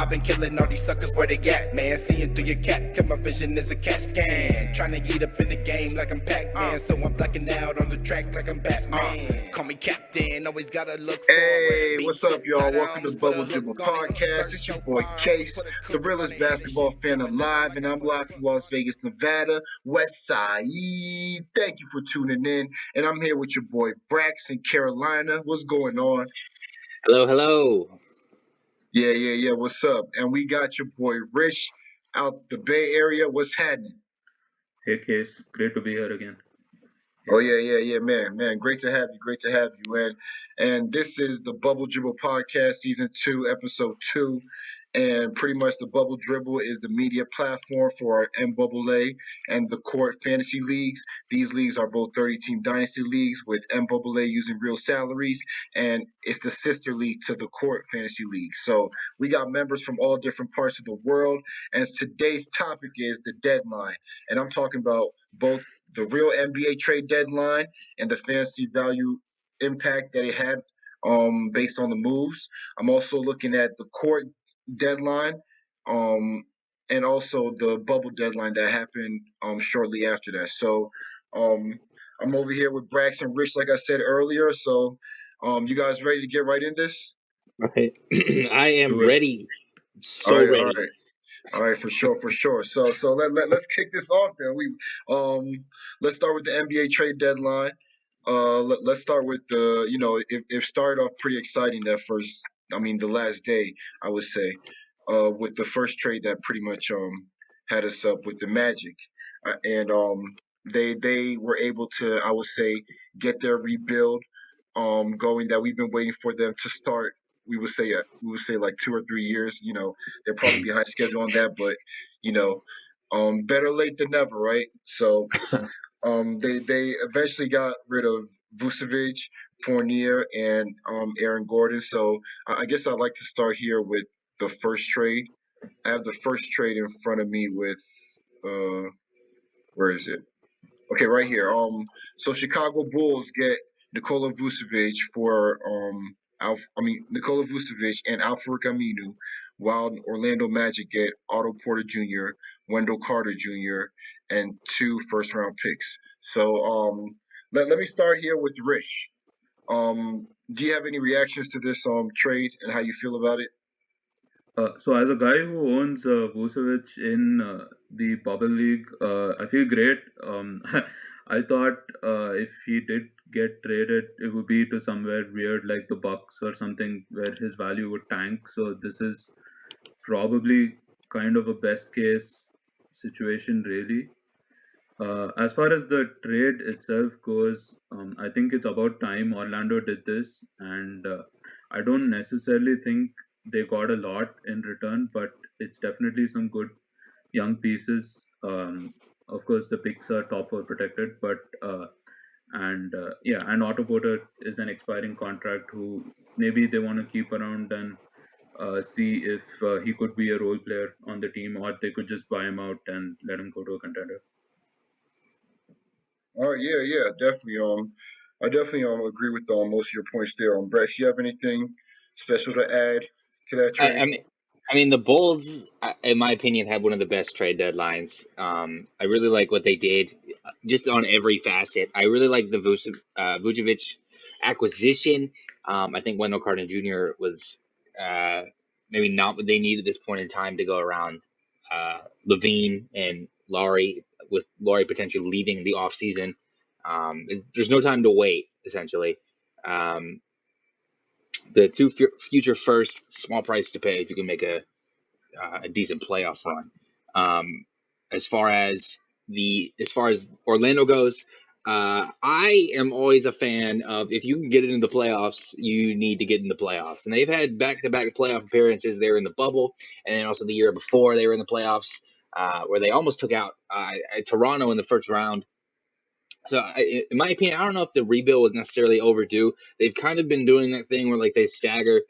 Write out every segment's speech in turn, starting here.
I've been killing all these suckers where they at, man. Seeing through your cap, cause my vision is a CAT scan. Trying to get up in the game like I'm Pac-Man. So I'm blacking out on the track like I'm Batman. Call me captain, always gotta look forward. Hey, what's up, y'all? Welcome to Bubble Dribble Podcast. It's your boy Kase, the realest basketball fan alive, and I'm live from Las Vegas, Nevada, West Side. Thank you for tuning in, and I'm here with your boy Brax in Carolina. What's going on? Hello. Yeah. What's up? And we got your boy Rish out the Bay Area. What's happening? Hey, Kase, great to be here again. Oh yeah, man. Great to have you. And this is the Bubble Dribble Podcast, Season 2, Episode 2. And pretty much the Bubble Dribble is the media platform for our NBubbleA and the Court Fantasy Leagues. These leagues are both 30-team dynasty leagues with NBubbleA using real salaries, and it's the sister league to the Court Fantasy League. So we got members from all different parts of the world, and today's topic is the deadline. And I'm talking about both the real NBA trade deadline and the fantasy value impact that it had based on the moves. I'm also looking at the court deadline and also the bubble deadline that happened shortly after that. So I'm over here with Brax and Rish, like I said earlier. So you guys ready to get right in this? Okay. I am ready. Ready. All right, for sure. So let's kick this off then. Let's start with the NBA trade deadline. Let's start with it started off pretty exciting the last day, I would say, with the first trade that pretty much had us up with the Magic, and they were able to, I would say, get their rebuild going that we've been waiting for them to start. We would say like 2 or 3 years. They're probably behind schedule on that, but better late than never, right? So they eventually got rid of Vucevic, Fournier, and Aaron Gordon. So I guess I'd like to start here with the first trade. I have the first trade in front of me with where is it? Okay, right here. So Chicago Bulls get Nikola Vucevic for Nikola Vucevic and Al-Farouq Aminu, while Orlando Magic get Otto Porter Jr., Wendell Carter Jr., and 2 first-round picks. So let me start here with Rish. Do you have any reactions to this trade and how you feel about it? So as a guy who owns Vucevic in the Bubble League, I feel great. I thought if he did get traded, it would be to somewhere weird like the Bucks or something where his value would tank. So this is probably kind of a best case situation, really. As far as the trade itself goes, I think it's about time Orlando did this, and I don't necessarily think they got a lot in return, but it's definitely some good young pieces. Of course, the picks are top 4 protected, but and Otto Porter is an expiring contract who maybe they want to keep around and see if he could be a role player on the team, or they could just buy him out and let him go to a contender. Oh yeah, definitely. I definitely agree with most of your points there. Brex, you have anything special to add to that trade? I mean, the Bulls, in my opinion, had one of the best trade deadlines. I really like what they did, just on every facet. I really like the Vucevic acquisition. I think Wendell Carter Jr. was maybe not what they need at this point in time to go around Levine and Laurie, with Laurie potentially leaving the offseason. There's no time to wait, essentially. The 2 future first, small price to pay if you can make a decent playoff run. As far as Orlando goes, I am always a fan of, if you can get it in the playoffs, you need to get in the playoffs. And they've had back-to-back playoff appearances. They were in the bubble, and then also the year before they were in the playoffs, where they almost took out Toronto in the first round. So, in my opinion, I don't know if the rebuild was necessarily overdue. They've kind of been doing that thing where, like, they stagger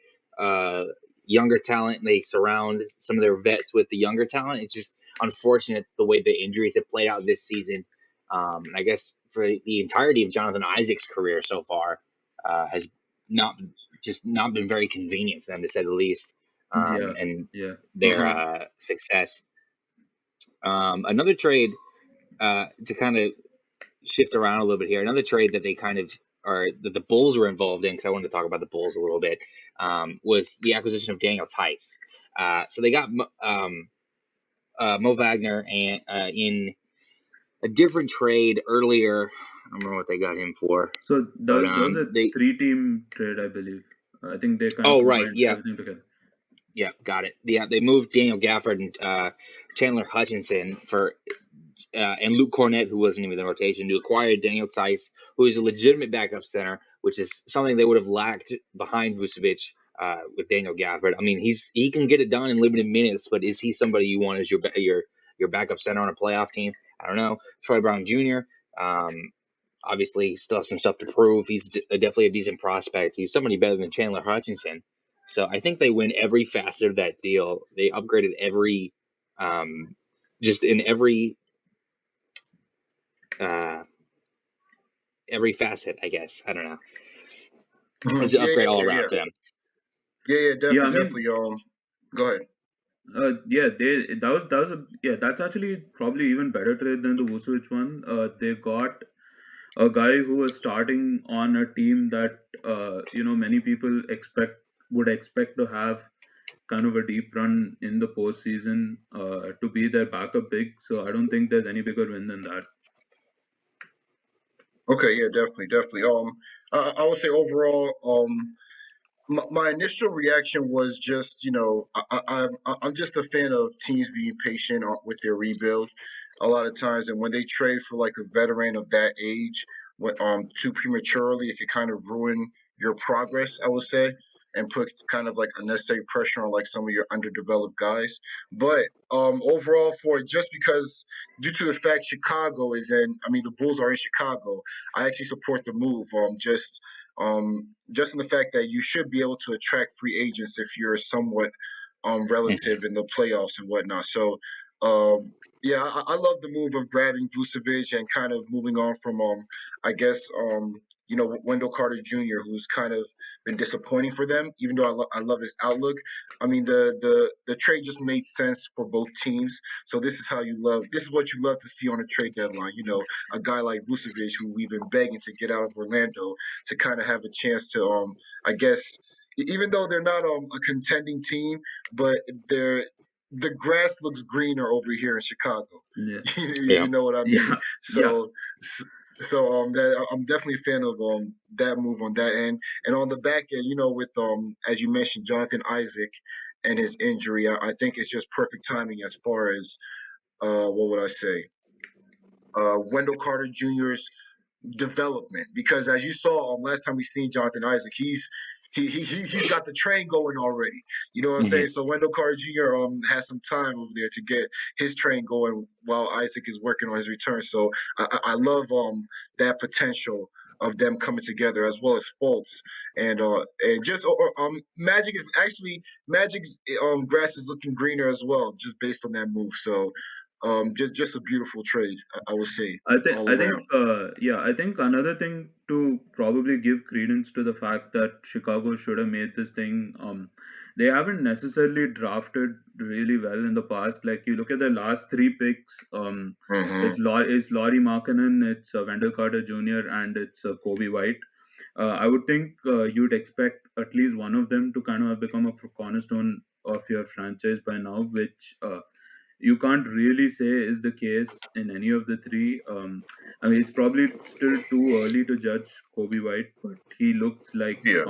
younger talent and they surround some of their vets with the younger talent. It's just unfortunate the way the injuries have played out this season. I guess for the entirety of Jonathan Isaac's career so far, has not been very convenient for them, to say the least. Yeah, and yeah. their success. Another trade to kind of shift around a little bit here. Another trade that they kind of are that the Bulls were involved in, because I wanted to talk about the Bulls a little bit, was the acquisition of Daniel Tice. So they got Mo Wagner and in a different trade earlier. I don't remember what they got him for, So but there was a they. 3-team trade, I believe. I think they kind of Oh right, combined yeah, everything together. yeah, got it. Yeah, they moved Daniel Gafford and Chandler Hutchinson for and Luke Cornett, who wasn't even in the rotation, to acquire Daniel Tice, who is a legitimate backup center, which is something they would have lacked behind Vucevic with Daniel Gafford. I mean, he can get it done in limited minutes, but is he somebody you want as your backup center on a playoff team? I don't know. Troy Brown Jr. Obviously still has some stuff to prove. He's definitely a decent prospect. He's somebody better than Chandler Hutchinson. So I think they win every facet of that deal. They upgraded just in uh, every facet, I guess. I don't know. It's an Yeah, upgrade all yeah, around yeah, for them. yeah, Yeah, definitely, I mean, definitely. Go ahead. yeah, that was a yeah, that's actually probably even better trade than the Vucevic one. They got a guy who was starting on a team that many people would expect to have kind of a deep run in the postseason to be their backup big. So I don't think there's any bigger win than that. Okay, yeah, definitely, definitely. I would say overall, my initial reaction was just, I'm just a fan of teams being patient with their rebuild a lot of times, and when they trade for like a veteran of that age, too prematurely, it could kind of ruin your progress, I would say, and put kind of like unnecessary pressure on like some of your underdeveloped guys. But overall, for just because due to the fact Chicago is in, I mean, the Bulls are in Chicago, I actually support the move. Just in the fact that you should be able to attract free agents if you're somewhat Mhm. relative in the playoffs and whatnot. So, um, yeah, I love the move of grabbing Vucevic and kind of moving on from, I guess, Wendell Carter Jr., who's kind of been disappointing for them, even though I love his outlook. I mean, the trade just made sense for both teams. So this is what you love to see on a trade deadline. A guy like Vucevic, who we've been begging to get out of Orlando, to kind of have a chance to, I guess, even though they're not a contending team, but they're the grass looks greener over here in Chicago, Yeah, if Yeah. you know what I mean. yeah, yeah. I'm definitely a fan of that move on that end, and on the back end, with as you mentioned, Jonathan Isaac and his injury, I think it's just perfect timing as far as what would I say, Wendell Carter Jr.'s development, because as you saw last time we seen Jonathan Isaac, he's got the train going already. You know what I'm Hmm. saying? So Wendell Carter Jr. Has some time over there to get his train going while Isaac is working on his return. So I love that potential of them coming together, as well as Fultz and just Magic's grass is looking greener as well, just based on that move. So just a beautiful trade, I would say, I think all I think around. yeah, I think another thing to probably give credence to the fact that Chicago should have made this thing. They haven't necessarily drafted really well in the past. Like you look at the last three picks, Hmm. it's Laurie Markkanen, it's Wendell Carter Jr. and it's Kobe White. I would think you'd expect at least one of them to kind of have become a cornerstone of your franchise by now, which you can't really say is the case in any of the three. I mean, it's probably still too early to judge Kobe White, but he looks like Yeah.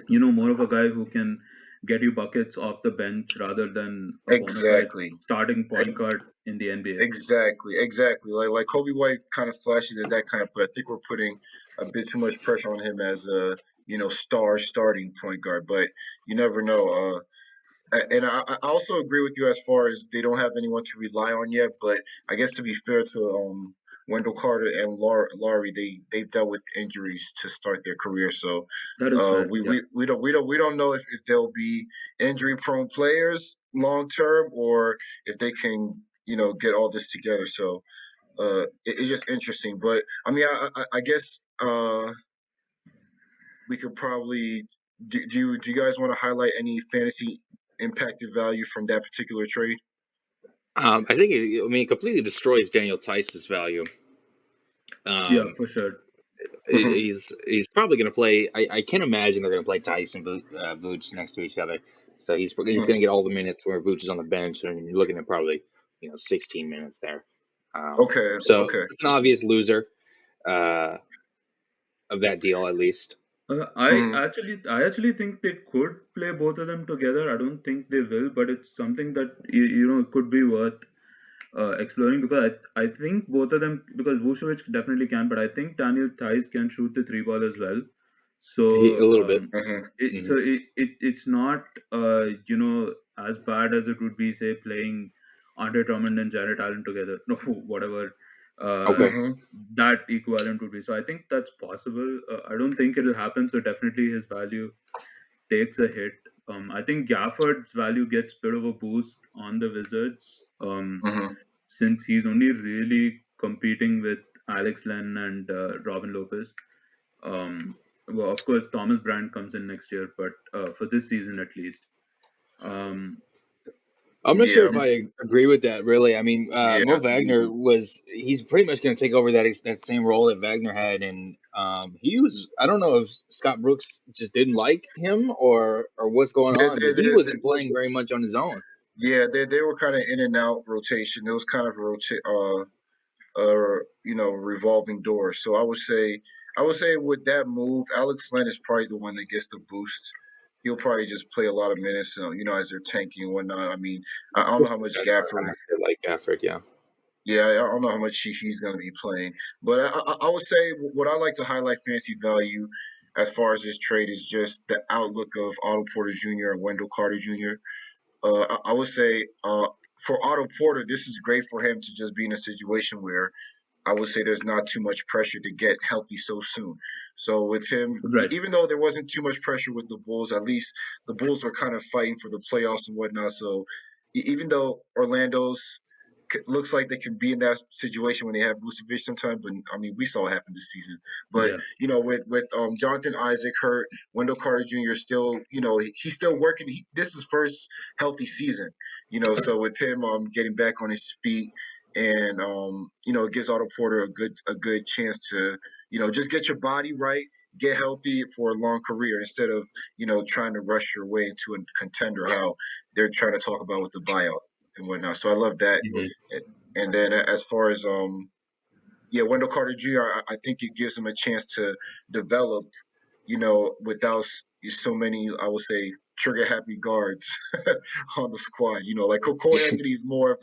more of a guy who can get you buckets off the bench rather than a bona fide Exactly. starting Ex- point guard in the NBA. exactly. Like Kobe White kind of flashes at that kind of play. I think we're putting a bit too much pressure on him as a star starting point guard, but you never know. And I also agree with you as far as they don't have anyone to rely on yet. But I guess to be fair to Wendell Carter and Laurie, they've dealt with injuries to start their career. So That is fair. we, Yeah. we don't know if they'll be injury prone players long term, or if they can get all this together. So it's just interesting. But I mean, I guess we could probably do you guys want to highlight any fantasy impacted value from that particular trade? I think it completely destroys Daniel Tice's value. Yeah, Um, for sure. Hmm. he's probably going to play. I can't imagine they're going to play Tice and Vooch next to each other. So he's going to get all the minutes where Vooch is on the bench, and you're looking at probably 16 minutes there. Okay, So okay. it's an obvious loser uh, of that deal, at least. Hmm. I actually think they could play both of them together. I don't think they will, but it's something that it could be worth exploring, because I think both of them, because Vucevic definitely can, but I think Daniel Tice can shoot the three ball as well. A So little bit. Hmm. Hmm. it's not as bad as it would be, say, playing Andre Drummond and Jared Allen together. No, whatever uh, Okay. Hmm. that equivalent would be. So I think that's possible. I don't think it'll happen. So definitely his value takes a hit. I think Gafford's value gets a bit of a boost on the Wizards, Hmm. since he's only really competing with Alex Len and Robin Lopez. Well, of course, Thomas Bryant comes in next year, but for this season at least. Um, I'm not sure Yeah, if I agree with that. Really, I mean, Mo yeah. Wagner he's pretty much going to take over that same role that Wagner had, and he was. I don't know if Scott Brooks just didn't like him or what's going They, on, but they, he they, wasn't playing very much on his own. yeah, they were kind of in and out rotation. It was kind of a revolving door. So I would say with that move, Alex Len is probably the one that gets the boost. He'll probably just play a lot of minutes, as they're tanking and whatnot. I mean, I don't know how much That's a Gafford. factor, like Gafford, yeah. Yeah, I don't know how much he's going to be playing, but I would say what I like to highlight fantasy value as far as this trade is just the outlook of Otto Porter Jr. and Wendell Carter Jr. I would say for Otto Porter, this is great for him to just be in a situation where I would say there's not too much pressure to get healthy so soon. So with him, right. even though there wasn't too much pressure with the Bulls, at least the Bulls were kind of fighting for the playoffs and whatnot. So even though Orlando's looks like they can be in that situation when they have Vucevic sometimes, but I mean we saw what happened this season. But Yeah. with Jonathan Isaac hurt, Wendell Carter Jr. still he's still working. This is his first healthy season. So with him getting back on his feet and it gives Otto Porter a good chance to just get your body right, get healthy for a long career instead of trying to rush your way into a contender. How they're trying to talk about with the buyout and whatnot. So I love that. Hmm. And then as far as Wendell Carter Jr. I think it gives him a chance to develop, without so many, I would say, trigger happy guards on the squad. Like Cole Anthony is more of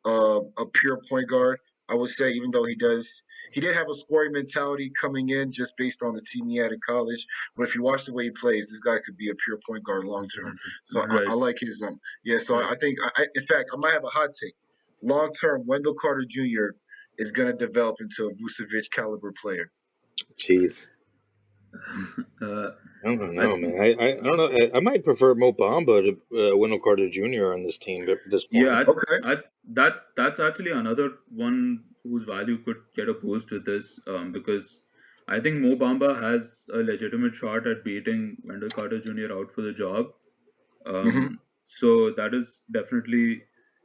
a pure point guard. I would say, even though he did have a scoring mentality coming in just based on the team he had in college. But if you watch the way he plays, this guy could be a pure point guard long term. So I Right. like his yeah. So Right. I think in fact I might have a hot take. Long term, Wendell Carter Jr. is going to develop into a Vucevic caliber player. Jeez. uh, I don't I know, man. I don't know. I might prefer Mo Bamba to Wendell Carter Jr. on this team at this point. Yeah, Okay. that's actually another one whose value could get a boost with this, because I think Mo Bamba has a legitimate shot at beating Wendell Carter Jr. out for the job. Hmm. So that is definitely,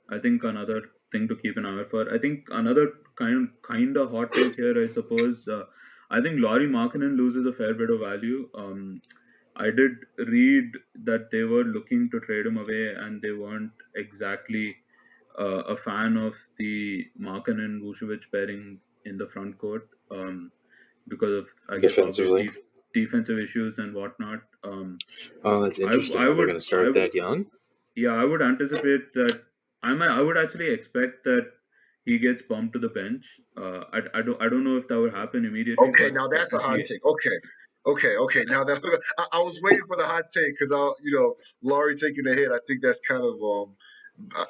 I think, another thing to keep an eye out for. I think another kind of hot take here, I suppose. I think Laurie Markkinen loses a fair bit of value. I did read that they were looking to trade him away, and they weren't exactly a fan of the Markkinen Vucevic pairing in the front court, because of, I guess, obvious Defensively. defensive issues and whatnot. Oh, that's interesting I how they're would going to start that young. yeah, I would anticipate that. I would actually expect that he gets bumped to the bench. I don't know if that would happen immediately, Okay, but now that's a hot definitely. take. Okay. Now that I was waiting for the hot take because Laurie taking a hit. I think that's kind of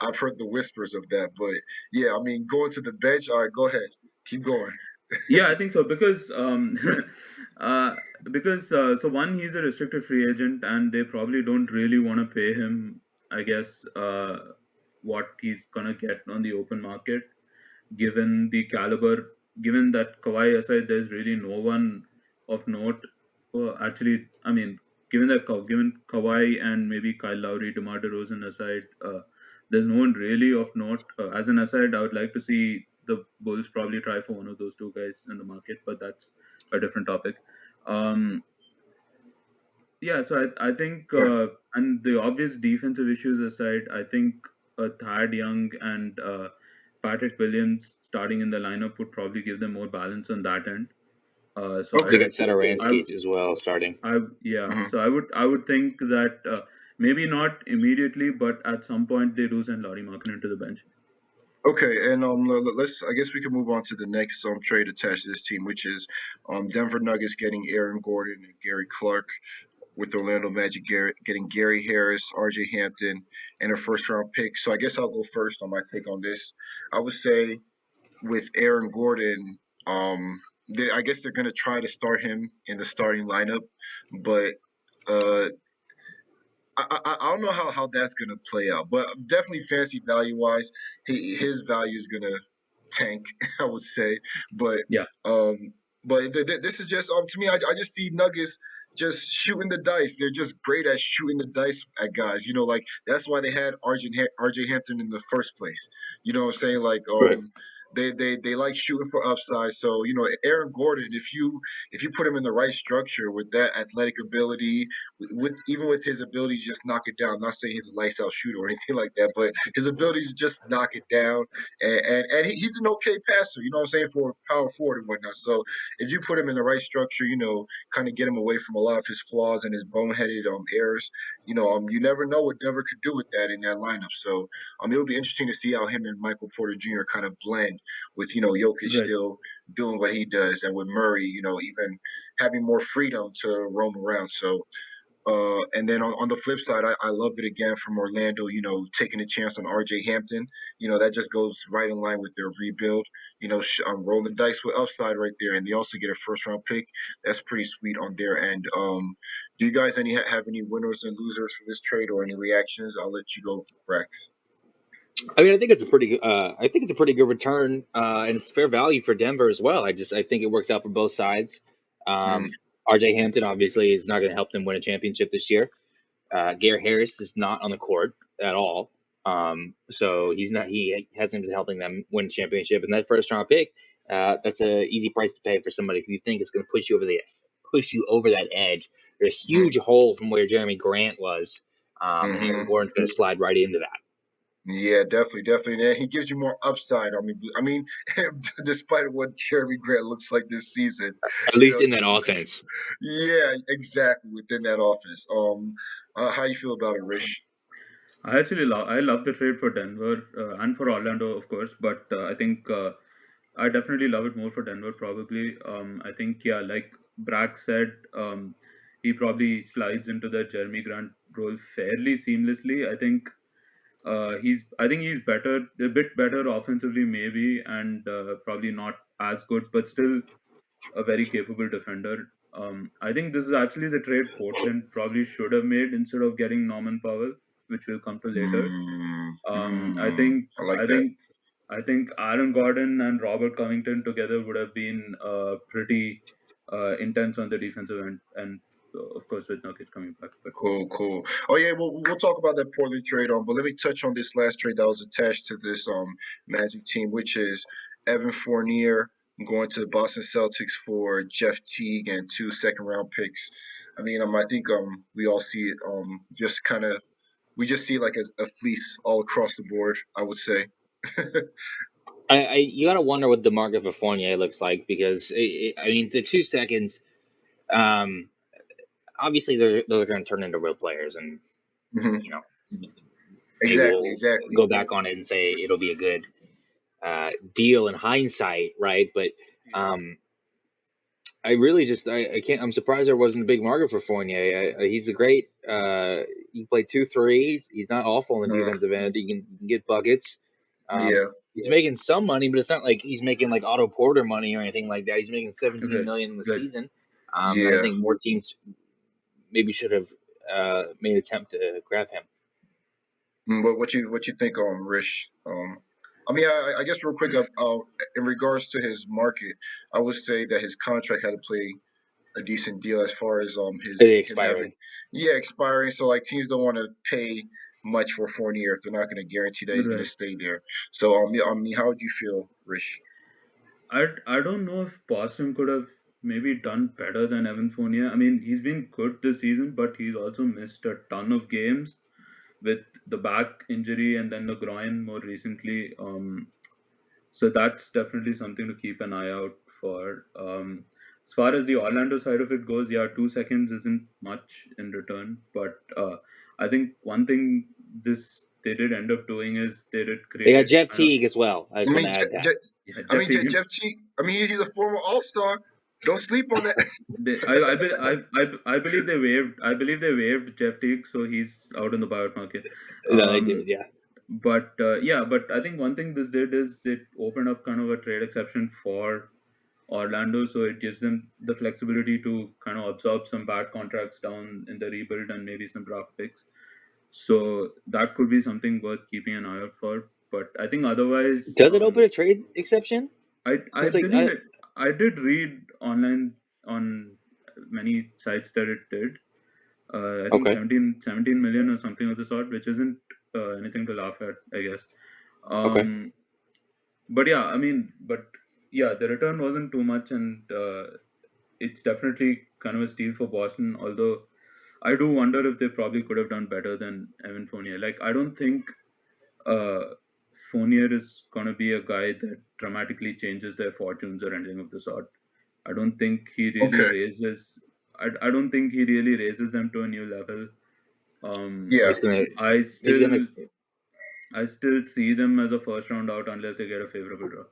I've heard the whispers of that, but yeah, I mean going to the bench. All right, go ahead, keep going. Yeah, I think so, because uh, so one, he's a restricted free agent, and they probably don't really want to pay him, I guess, what he's gonna get on the open market, given the caliber, given that Kawhi aside, there's really no one of note. Actually, I mean, given Kawhi and maybe Kyle Lowry, DeMar DeRozan aside, there's no one really of note. As an aside, I would like to see the Bulls probably try for one of those two guys in the market, but that's a different topic. Um, yeah, so I think, Yeah. and the obvious defensive issues aside, I think Thad Young and Patrick Williams starting in the lineup would probably give them more balance on that end. So They Okay. got I, Satoransky as well starting. yeah. Mhm. So I would think that maybe not immediately, but at some point they do send Laurie Markin into the bench. Okay, and let's. I guess we can move on to the next trade attached to this team, which is Denver Nuggets getting Aaron Gordon and Gary Clark, with Orlando Magic getting Gary Harris, R.J. Hampton, and a first round pick. So I guess I'll go first on my take on this. I would say with Aaron Gordon, I guess they're going to try to start him in the starting lineup, but uh, I don't know how that's gonna play out, but definitely fancy value wise, his value is gonna tank, I would say. But Yeah, um, this is just to me, I just see Nuggets just shooting the dice. They're just great at shooting the dice at guys. Like that's why they had RJ Hampton in the first place. You know what I'm saying? Like Right. they like shooting for upside. So Aaron Gordon, if you put him in the right structure with that athletic ability, with even with his ability to just knock it down. I'm not saying he's a lights out shooter or anything like that, but his ability to just knock it down, and he's an okay passer. You know what I'm saying, for a power forward and whatnot. So if you put him in the right structure, kind of get him away from a lot of his flaws and his boneheaded errors. You never know what Denver could do with that in that lineup. So it'll be interesting to see how him and Michael Porter Jr. kind of blend with Jokic right. still doing what he does, and with Murray, even having more freedom to roam around. So and then on the flip side, I love it again from Orlando, taking a chance on RJ Hampton. That just goes right in line with their rebuild. Rolling the dice with upside right there. And they also get a first round pick. That's pretty sweet on their end. Do you guys have any winners and losers for this trade or any reactions? I'll let you go, Brax. I mean, I think it's a pretty good return, and it's fair value for Denver as well. I think it works out for both sides. Mm, R.J. Hampton obviously is not going to help them win a championship this year. Gary Harris is not on the court at all, so he's not. He hasn't been helping them win a championship. And that first round pick, that's a easy price to pay for somebody who you think is going to push you over that edge. There's a mm, huge hole from where Jeremy Grant was, and Aaron mm-hmm. Gordon's going to slide right into that. Yeah, definitely, definitely. And he gives you more upside. I mean, despite what Jeremy Grant looks like this season, At you least know, in that offense. yeah, exactly within that offense. How you feel about it, Rish? I love the trade for Denver and for Orlando, of course, but I think I definitely love it more for Denver. Probably, I think, yeah, like Brack said, he probably slides into the Jeremy Grant role fairly seamlessly. I think he's better, a bit better offensively, maybe, and probably not as good, but still a very capable defender. I think this is actually the trade Portland probably should have made instead of getting Norman Powell, which we'll come to later. Mm, I think I like I that. think I think Aaron Gordon and Robert Covington together would have been pretty intense on the defensive end, and of course with Nurkic coming back. But Cool, cool. Oh yeah, well we'll talk about that Portland trade on, but let me touch on this last trade that was attached to this Magic team, which is Evan Fournier going to the Boston Celtics for Jeff Teague and 2 second round picks. I mean, I think we all see it just kind of we just see it like as a fleece all across the board, I would say. You gotta wonder what the market for Fournier looks like because I mean the 2 seconds. Um, Obviously they're going to turn into real players, and Hmm. you know maybe Exactly, we'll exactly. go back on it and say it'll be a good deal in hindsight, right? But um, I really just I can't. I'm surprised there wasn't a big market for Fournier. He's a great. He played 2 3s. He's not awful on the Uh, defensive end. He can get buckets. Um, yeah. he's making some money, but it's not like he's making like Otto Porter money or anything like that. He's making 17 right, million in the right. season. I Yeah. think more teams maybe should have made an attempt to grab him. What you think, Rish? I mean, I guess real quick, in regards to his market, I would say that his contract had to play a decent deal as far as Are they him having expiring? expiring. So like teams don't want to pay much for Fournier if they're not going to guarantee that he's going to Right. stay there. So yeah, I mean, how would you feel, Rish? I don't know if Boston could have maybe done better than Evan Fournier. I mean, he's been good this season, but he's also missed a ton of games with the back injury and then the groin more recently. So that's definitely something to keep an eye out for. As far as the Orlando side of it goes, yeah, 2 seconds isn't much in return, but I think one thing this they did end up doing is they did They got create Jeff kind of Teague as well. I I just want mean, to add that. yeah, Jeff Teague. Jeff T. I mean, he's a former All Star. Don't sleep on that. I believe they waived Jeff Teague, so he's out in the buyout market. No, they did, yeah. But but I think one thing this did is it opened up kind of a trade exception for Orlando, so it gives them the flexibility to kind of absorb some bad contracts down in the rebuild and maybe some draft picks. So that could be something worth keeping an eye out for. But I think otherwise, Does it open a trade exception? I Seems like believe it. I did read online on many sites that it did. I think Okay. 17 million or something of the sort, which isn't anything to laugh at, I guess. Okay. But yeah, I mean, but yeah, the return wasn't too much, and it's definitely kind of a steal for Boston. Although I do wonder if they probably could have done better than Evan Fournier. Like, I don't think uh, Fournier is gonna be a guy that dramatically changes their fortunes or anything of the sort. I don't think he really Okay. raises. I don't think he really raises them to a new level. Yeah. He's gonna. I He's still gonna. I still see them as a first round out unless they get a favorable draw.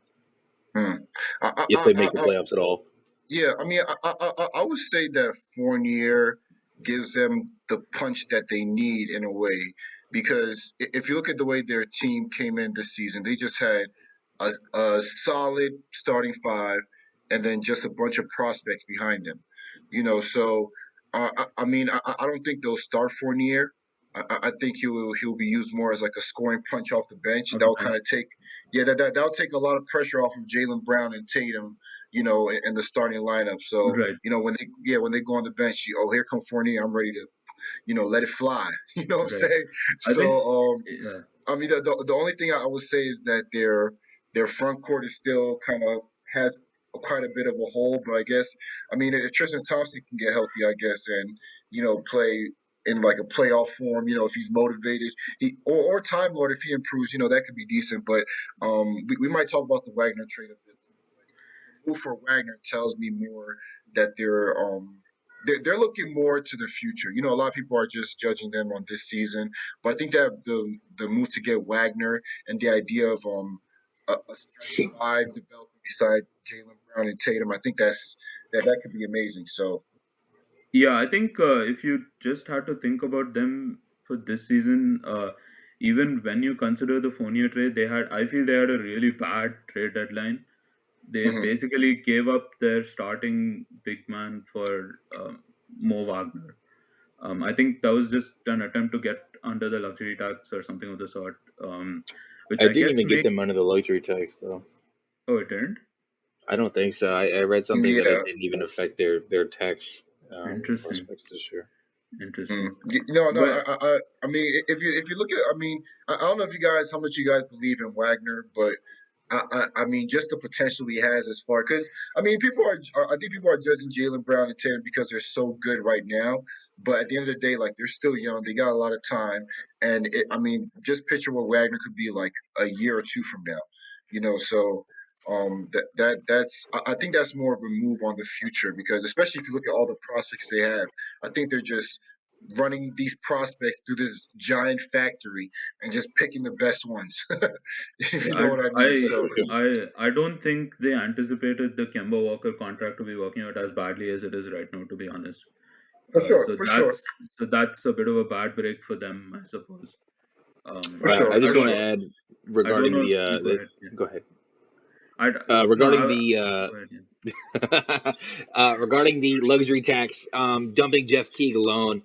Hmm. I, If I, they I, make the I, playoffs at all. Yeah, I mean, I would say that Fournier gives them the punch that they need in a way, because if you look at the way their team came in this season, they just had a solid starting five and then just a bunch of prospects behind them. So I mean, I don't think they'll start Fournier. I think he'll be used more as like a scoring punch off the bench. On That the will kind bench, of take, yeah, that'll take a lot of pressure off of Jaylen Brown and Tatum, in the starting lineup. So, right, when they go on the bench, here come Fournier, I'm ready to, let it fly. You know what I'm right. saying? I So, think, yeah, I mean, the only thing I would say is that their front court is still kind of has quite a bit of a hole. But I guess, I mean, if Tristan Thompson can get healthy, I guess, and play in like a playoff form, if he's motivated, or Time Lord if he improves, that could be decent. But we might talk about the Wagner trade a bit. The move for Wagner tells me more that they're looking more to the future. A lot of people are just judging them on this season, but I think that the move to get Wagner and the idea of a stretch five developing beside Jaylen Brown and Tatum, I think that could be amazing. So yeah. I think if you just had to think about them for this season, even when you consider the Fournier trade, I feel they had a really bad trade deadline. They mhm. basically gave up their starting big man for Mo Wagner. I think that was just an attempt to get under the luxury tax or something of the sort, which I I didn't guess even get make. them under the luxury tax though. Oh, it didn't. I don't think so. I read something that Yeah. it didn't even affect their tax Interesting. prospects this year. Mm. Interesting. No, no. But I mean, if you look at, I mean, I don't know if you guys how much you guys believe in Wagner, but I mean, just the potential he has as far, because I mean, I think people are judging Jaylen Brown and Tatum because they're so good right now, but at the end of the day, like they're still young, they got a lot of time, and I mean, just picture what Wagner could be like a year or two from now, so. I think that's more of a move on the future, because especially if you look at all the prospects they have, I think they're just running these prospects through this giant factory and just picking the best ones. If you yeah, know what I mean. So I don't think they anticipated the Kemba Walker contract to be working out as badly as it is right now. To be honest, for sure, so for sure, that's a bit of a bad break for them, I suppose. for sure, I I just for want don't to sure. add I don't regarding know if the you go ahead. Yeah. go ahead. I no Regarding I the go ahead. Yeah. regarding the luxury tax, dumping Jeff Teague alone,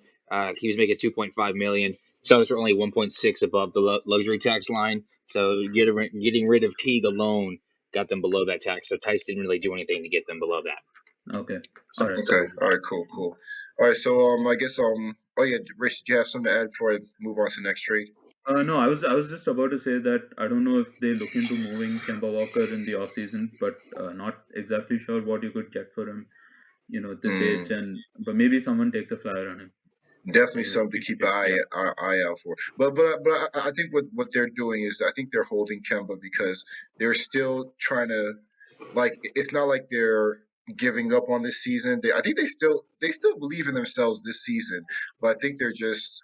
he was making 2.5 million. Celtics are only 1.6 above the luxury tax line. So getting rid of Teague alone got them below that tax. So Tice didn't really do anything to get them below that. Okay. So, All right. Okay. All right. Cool. Cool. All right. So I guess oh yeah, Rich, do you have something to add before I move on to the next trade? No, I was just about to say that I don't know if they look into moving Kemba Walker in the off season, but not exactly sure what you could get for him. This age, Mm, and but maybe someone takes a flyer on him. definitely So something to keep an yeah, eye out for. But I think what they're doing is I think they're holding Kemba because they're still trying to like it's not like they're giving up on this season. I think they still believe in themselves this season, but I think they're just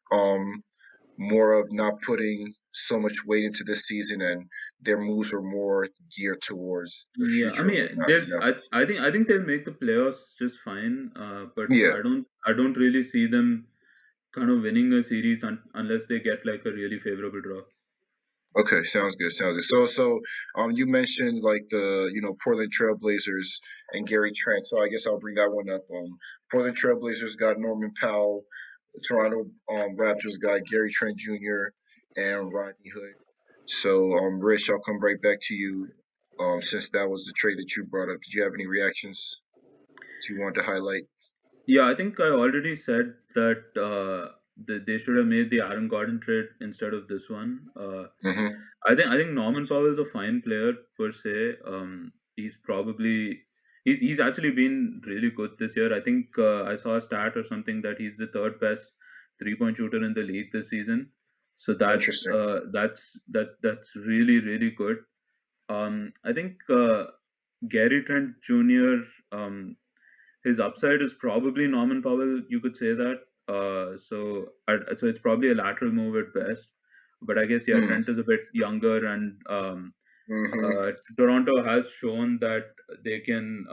more of not putting so much weight into this season, and their moves are more geared towards the yeah. I future and mean, whatnot. they'll. I think they'll make the playoffs just fine. But Yeah. I don't really see them kind of winning a series unless they get like a really favorable draw. Okay. Sounds good. Sounds good. So, you mentioned like the Portland Trailblazers and Gary Trent. So I guess I'll bring that one up. Portland Trailblazers got Norman Powell. Toronto Raptors got Gary Trent Jr. and Rodney Hood. So, Rich, I'll come right back to you. Since that was the trade that you brought up, did you have any reactions that you wanted to highlight? Yeah, I think I already said that they should have made the Aaron Gordon trade instead of this one. Mm-hmm. I think Norman Powell's a fine player per se. He's actually been really good this year. I think I saw a stat or something that he's the third best 3-point shooter in the league this season. So Interesting. that's really really good. I think Gary Trent Jr. His upside is probably Norman Powell. You could say that. So it's probably a lateral move at best. But I guess yeah, Mm. Trent is a bit younger, and Mm-hmm. Toronto has shown that they can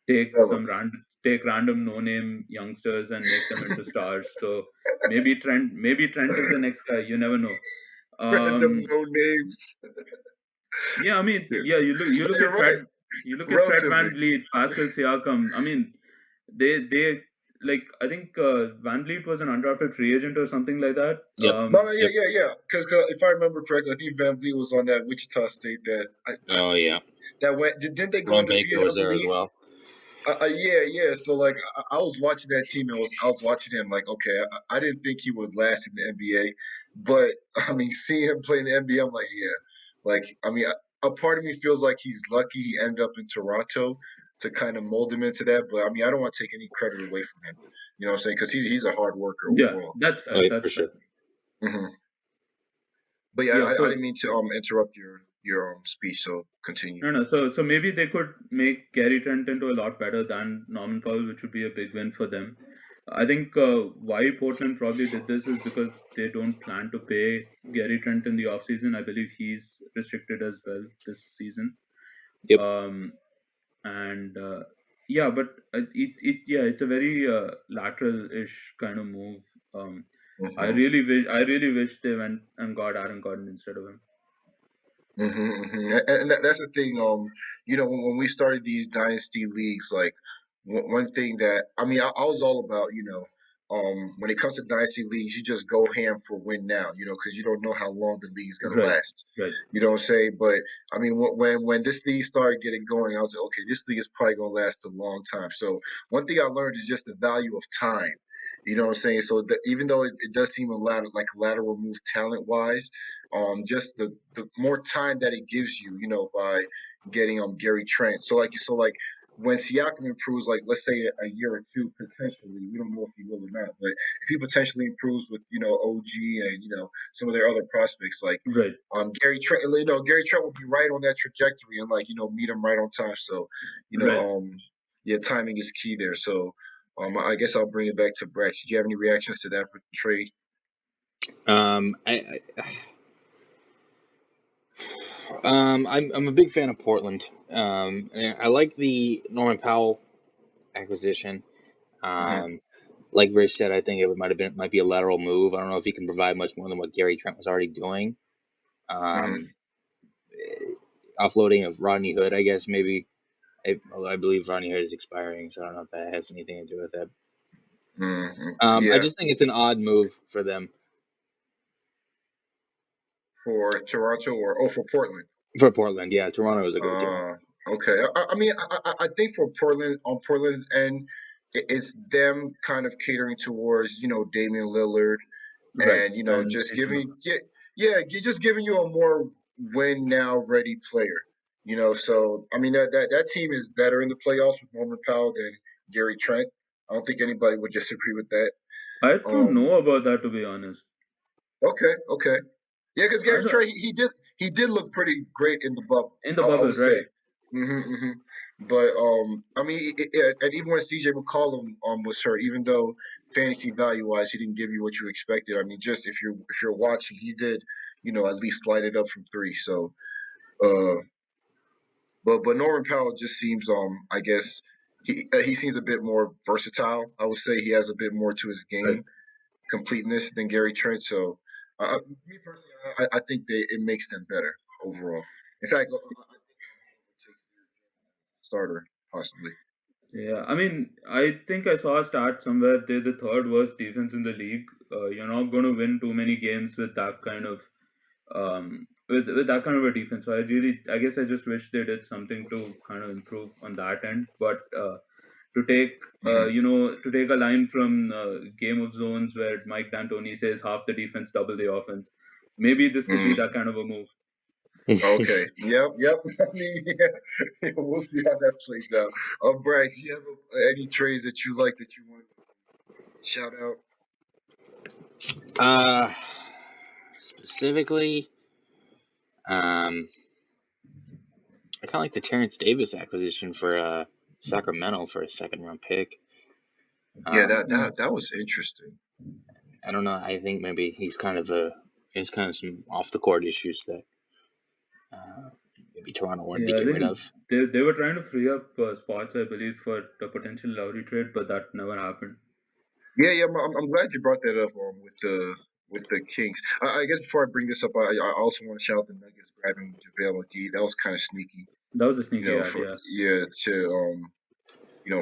Develop. take random no name youngsters and make them into stars. So maybe Trent is the next guy. You never know. Random Um, no names. yeah, I mean, Yeah. yeah, you No, look you're at right. Fred Relatively. Van Pascal Siakam. I mean, they like I think Van Vliet was an undrafted free agent or something like that. yep, No, yeah, yep. yeah, yeah. Because if I remember correctly, I think Van Vliet was on that Wichita State Oh yeah. that went. Didn't they go Ron Baker undefeated? I was there as believe. well. Yeah, yeah. So like, I was watching that team, and I was watching him. Like, okay, I didn't think he would last in the NBA, but I mean, seeing him play in the NBA, I'm like, yeah. Like, I mean, a part of me feels like he's lucky he ended up in Toronto to kind of mold him into that. But I mean, I don't want to take any credit away from him. You know what I'm saying? Because he's a hard worker Yeah, overall. that's Oh fair. yeah, for That's fair. sure. Hmm. But yeah, Yeah. I So didn't mean to interrupt your speech. So continue. no. So maybe they could make Gary Trent into a lot better than Norman Powell, which would be a big win for them. I think why Portland probably did this is because they don't plan to pay Gary Trent in the offseason. I believe he's restricted as well this season. Yep. And yeah, but it's a very lateral-ish kind of move. Um, Hmm. I really wish they went and got Aaron Gordon instead of him. And that's the thing. When we started these dynasty leagues, like one thing that I mean, I was all about, when it comes to dynasty leagues, you just go ham for win now, because you don't know how long the league's gonna Right, last. right, You know what I'm saying? But I mean, when this league started getting going, I was like, okay, this league is probably gonna last a long time. So one thing I learned is just the value of time. You know what I'm saying? So even though it does seem a lateral move talent wise, just the more time that it gives you, by getting Gary Trent. So like when Siakam improves, like let's say a year or two potentially, we don't know if he will or not, but if he potentially improves with OG and some of their other prospects, like right, Gary Trent, Gary Trent will be right on that trajectory and like meet him right on time. So you know right. um yeah, timing is key there. So I guess I'll bring it back to Brax. Do you have any reactions to that trade? I'm a big fan of Portland. And I like the Norman Powell acquisition. Hmm. Like Rich said, I think it might be a lateral move. I don't know if he can provide much more than what Gary Trent was already doing. Hmm. Um, Offloading of Rodney Hood, I guess maybe. Although I believe Rodney Hood is expiring, so I don't know if that has anything to do with it. Hmm. I Yeah. just think it's an odd move for them. For Toronto or for Portland? For Portland, yeah. Toronto is a good team. Okay. I mean, I think for Portland on Portland end, it's them kind of catering towards Damian Lillard Right. and And just it's giving just giving you a more win now ready player. So I mean that team is better in the playoffs with Norman Powell than Gary Trent. I don't think anybody would disagree with that. I don't Um. know about that, to be honest. Okay. Okay. Yeah, because I Gary don't, Trent he did look pretty great in the bubble. in the I bubble, would say. right? Hmm. But I mean, and even when CJ McCollum was hurt, even though fantasy value wise he didn't give you what you expected. I mean, just if you're watching, he did at least slide it up from three. So, uh, but Norman Powell just seems I guess he seems a bit more versatile. I would say he has a bit more to his Right. game completeness than Gary Trent. So, me personally, I think that it makes them better overall. In fact, I think starter possibly. Yeah, I mean, I think I saw a stat somewhere. They're the third worst defense in the league. You're not going to win too many games with that kind of with that kind of a defense. So I guess I just wish they did something to kind of improve on that end. But to take Hmm. to take a line from Game of Zones where Mike D'Antoni says half the defense, double the offense. Maybe this could be Hmm. that kind of a move. Okay. Yep. Yep. I mean, yeah, we'll see how that plays out. Brax, you have any trades that you like that you want to shout out? uh, Specifically, um, I kind of like the Terrence Davis acquisition for Sacramento for a second round pick. Yeah, that Mm. that that was interesting. I don't know. I think maybe he's kind of some off the court issues that uh, maybe Toronto wanted to Yeah, I get rid think of. they were trying to free up spots, I believe, for the potential Lowry trade, but that never happened. Yeah, yeah. I'm glad you brought that up with the Kings. I guess before I bring this up, I also want to shout out the Nuggets grabbing JaVale McGee. That was kind of sneaky, That was a sneaky ad, for yeah.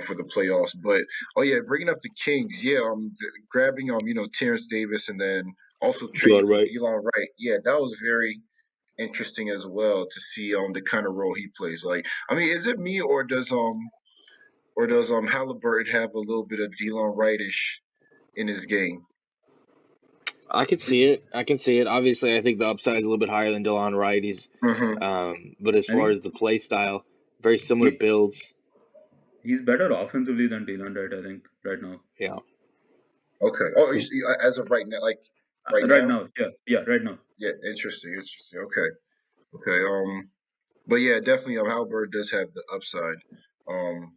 for the playoffs. But oh yeah, bringing up the Kings, yeah, grabbing Terrence Davis and then also trading You're for right. Delon Wright. Yeah, that was very interesting as well to see the kind of role he plays. Like, I mean, is it me or does Halliburton have a little bit of Delon Wrightish in his game? I can see it. I can see it. Obviously, I think the upside is a little bit higher than DeLon Wright. Hmm. But as I far think as the play style, very similar he builds. he's better offensively than Dylan Wright, I think, right now. Yeah, Okay. Oh, as of right now, like right Right now. now, yeah, right now. Yeah, interesting, interesting. Okay, okay. But yeah, definitely, Halliburton does have the upside. Um,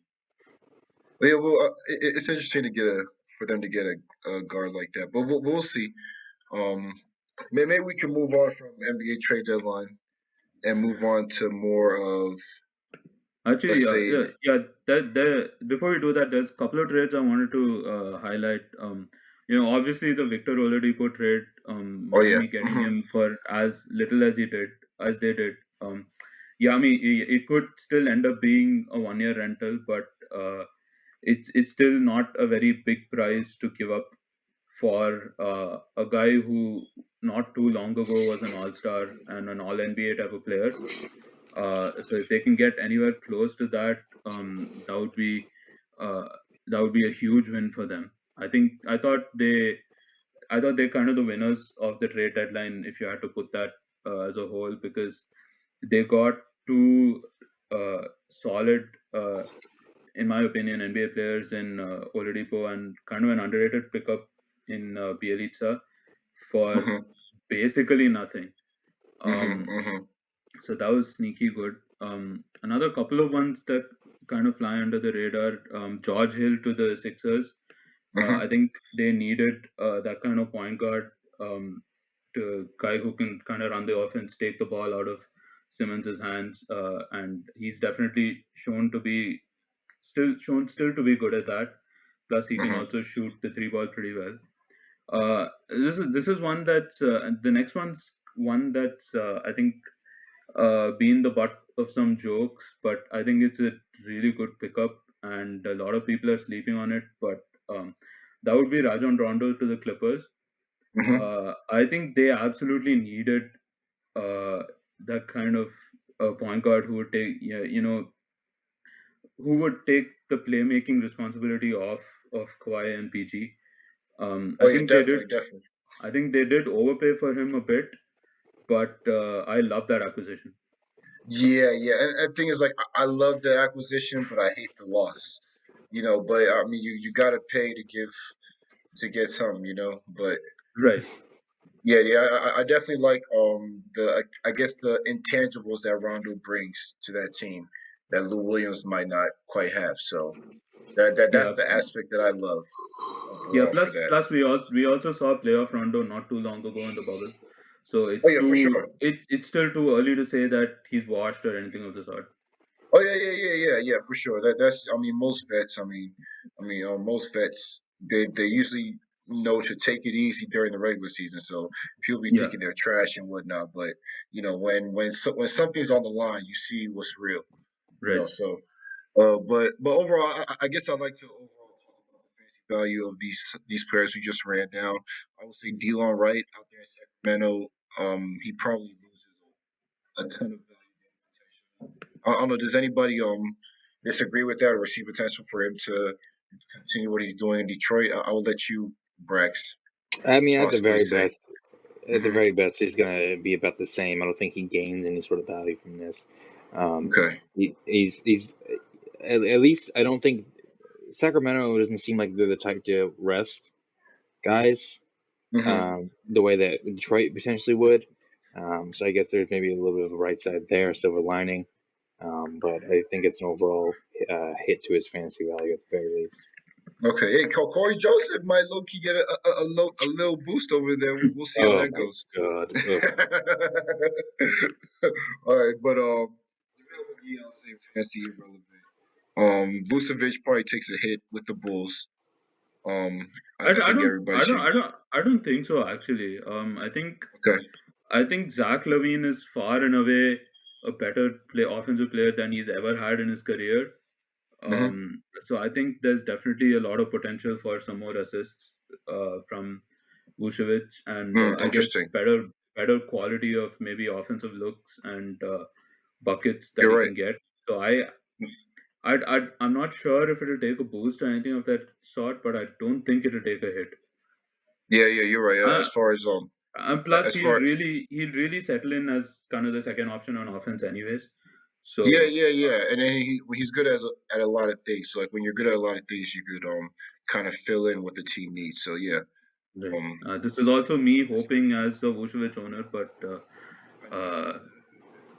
but yeah, well, it's interesting to get for them to get a guard like that. But we'll see. Um, maybe we can move on from NBA trade deadline and move on to more of, Actually, let's say, yeah. Before we do that, there's a couple of trades I wanted to highlight. Obviously the Victor Oladipo trade, oh yeah. Miami getting Hmm. him for as little as they did. Yeah, I mean, it could still end up being a 1 year rental, but it's still not a very big price to give up for a guy who not too long ago was an All Star and an All NBA type of player. So if they can get anywhere close to that, that would be uh, a huge win for them. I thought they're kind of the winners of the trade deadline if you had to put that as a whole, because they got two solid, in my opinion, NBA players in Oladipo and kind of an underrated pickup in Bielitsa for Hmm. basically nothing. Hmm. Um, Hmm. so that was sneaky good. Another couple of ones that kind of fly under the radar. George Hill to the Sixers. Hmm. I think they needed that kind of point guard, to guy who can kind of run the offense, take the ball out of Simmons's hands, and he's definitely shown still to be good at that. Plus, he can Hmm. also shoot the three ball pretty well. This is one that's and the next one's one that's I think been the butt of some jokes, but I think it's a really good pickup, and a lot of people are sleeping on it. But that would be Rajon Rondo to the Clippers. Hmm. I think they absolutely needed that kind of point guard who would take, yeah, who would take the playmaking responsibility of Kawhi and PG. Oh yeah, definitely, definitely. I think they did overpay for him a bit, but I love that acquisition. Yeah, yeah. And the thing is, like, I love the acquisition, but I hate the loss. But I mean, you gotta pay to get something, But Right. yeah, yeah. I definitely like I guess the intangibles that Rondo brings to that team that Lou Williams might not quite have. So that's Yeah. the aspect that I love Yeah. overall for Plus, that. plus we also saw playoff Rondo not too long ago in the bubble, so Oh yeah, for sure. it's still too early to say that he's washed or anything of the sort. Oh yeah, yeah, yeah, yeah, yeah, for sure. That's I mean most vets. Most vets they usually know to take it easy during the regular season. So people be Yeah. thinking they're trash and whatnot, but when something's on the line, you see what's real. Right. So but overall, I guess I'd like to overall talk about the fantasy value of these players who just ran down. I would say Delon Wright out there in Sacramento. He probably loses a ton of value. I don't know. Does anybody disagree with that or see potential for him to continue what he's doing in Detroit? I will let you, Brax, I mean, possibly say. at the Hmm. very best, he's going to be about the same. I don't think he gains any sort of value from this. Um, Okay. he's at least I don't think Sacramento doesn't seem like they're the type to rest guys Hmm. the way that Detroit potentially would. So I guess there's maybe a little bit of a right side there, silver lining. But I think it's an overall hit to his fantasy value at the very least. Okay. Hey, Corey Joseph might low key get a little boost over there. We'll see how Oh that my goes. God. Ugh. All right, but irrelevant, I'll say fantasy irrelevant. Vucevic probably takes a hit with the Bulls. I think everybody should. I don't think so actually. Okay. I think Zach Levine is far and away a better offensive player than he's ever had in his career. Hmm. So I think there's definitely a lot of potential for some more assists from Vucevic, and I guess Interesting. better quality of maybe offensive looks and buckets that You're he right. can get. So I'm not sure if it'll take a boost or anything of that sort, but I don't think it'll take a hit. Yeah, yeah, you're right. Uh, As far as and plus, as far he'll really settle in as kind of the second option on offense, anyways. yeah, So yeah, yeah. And then he's good at a lot of things. So like when you're good at a lot of things, you could kind of fill in what the team needs. So yeah. right. Um. This is also me hoping as a Vucevic owner, but uh,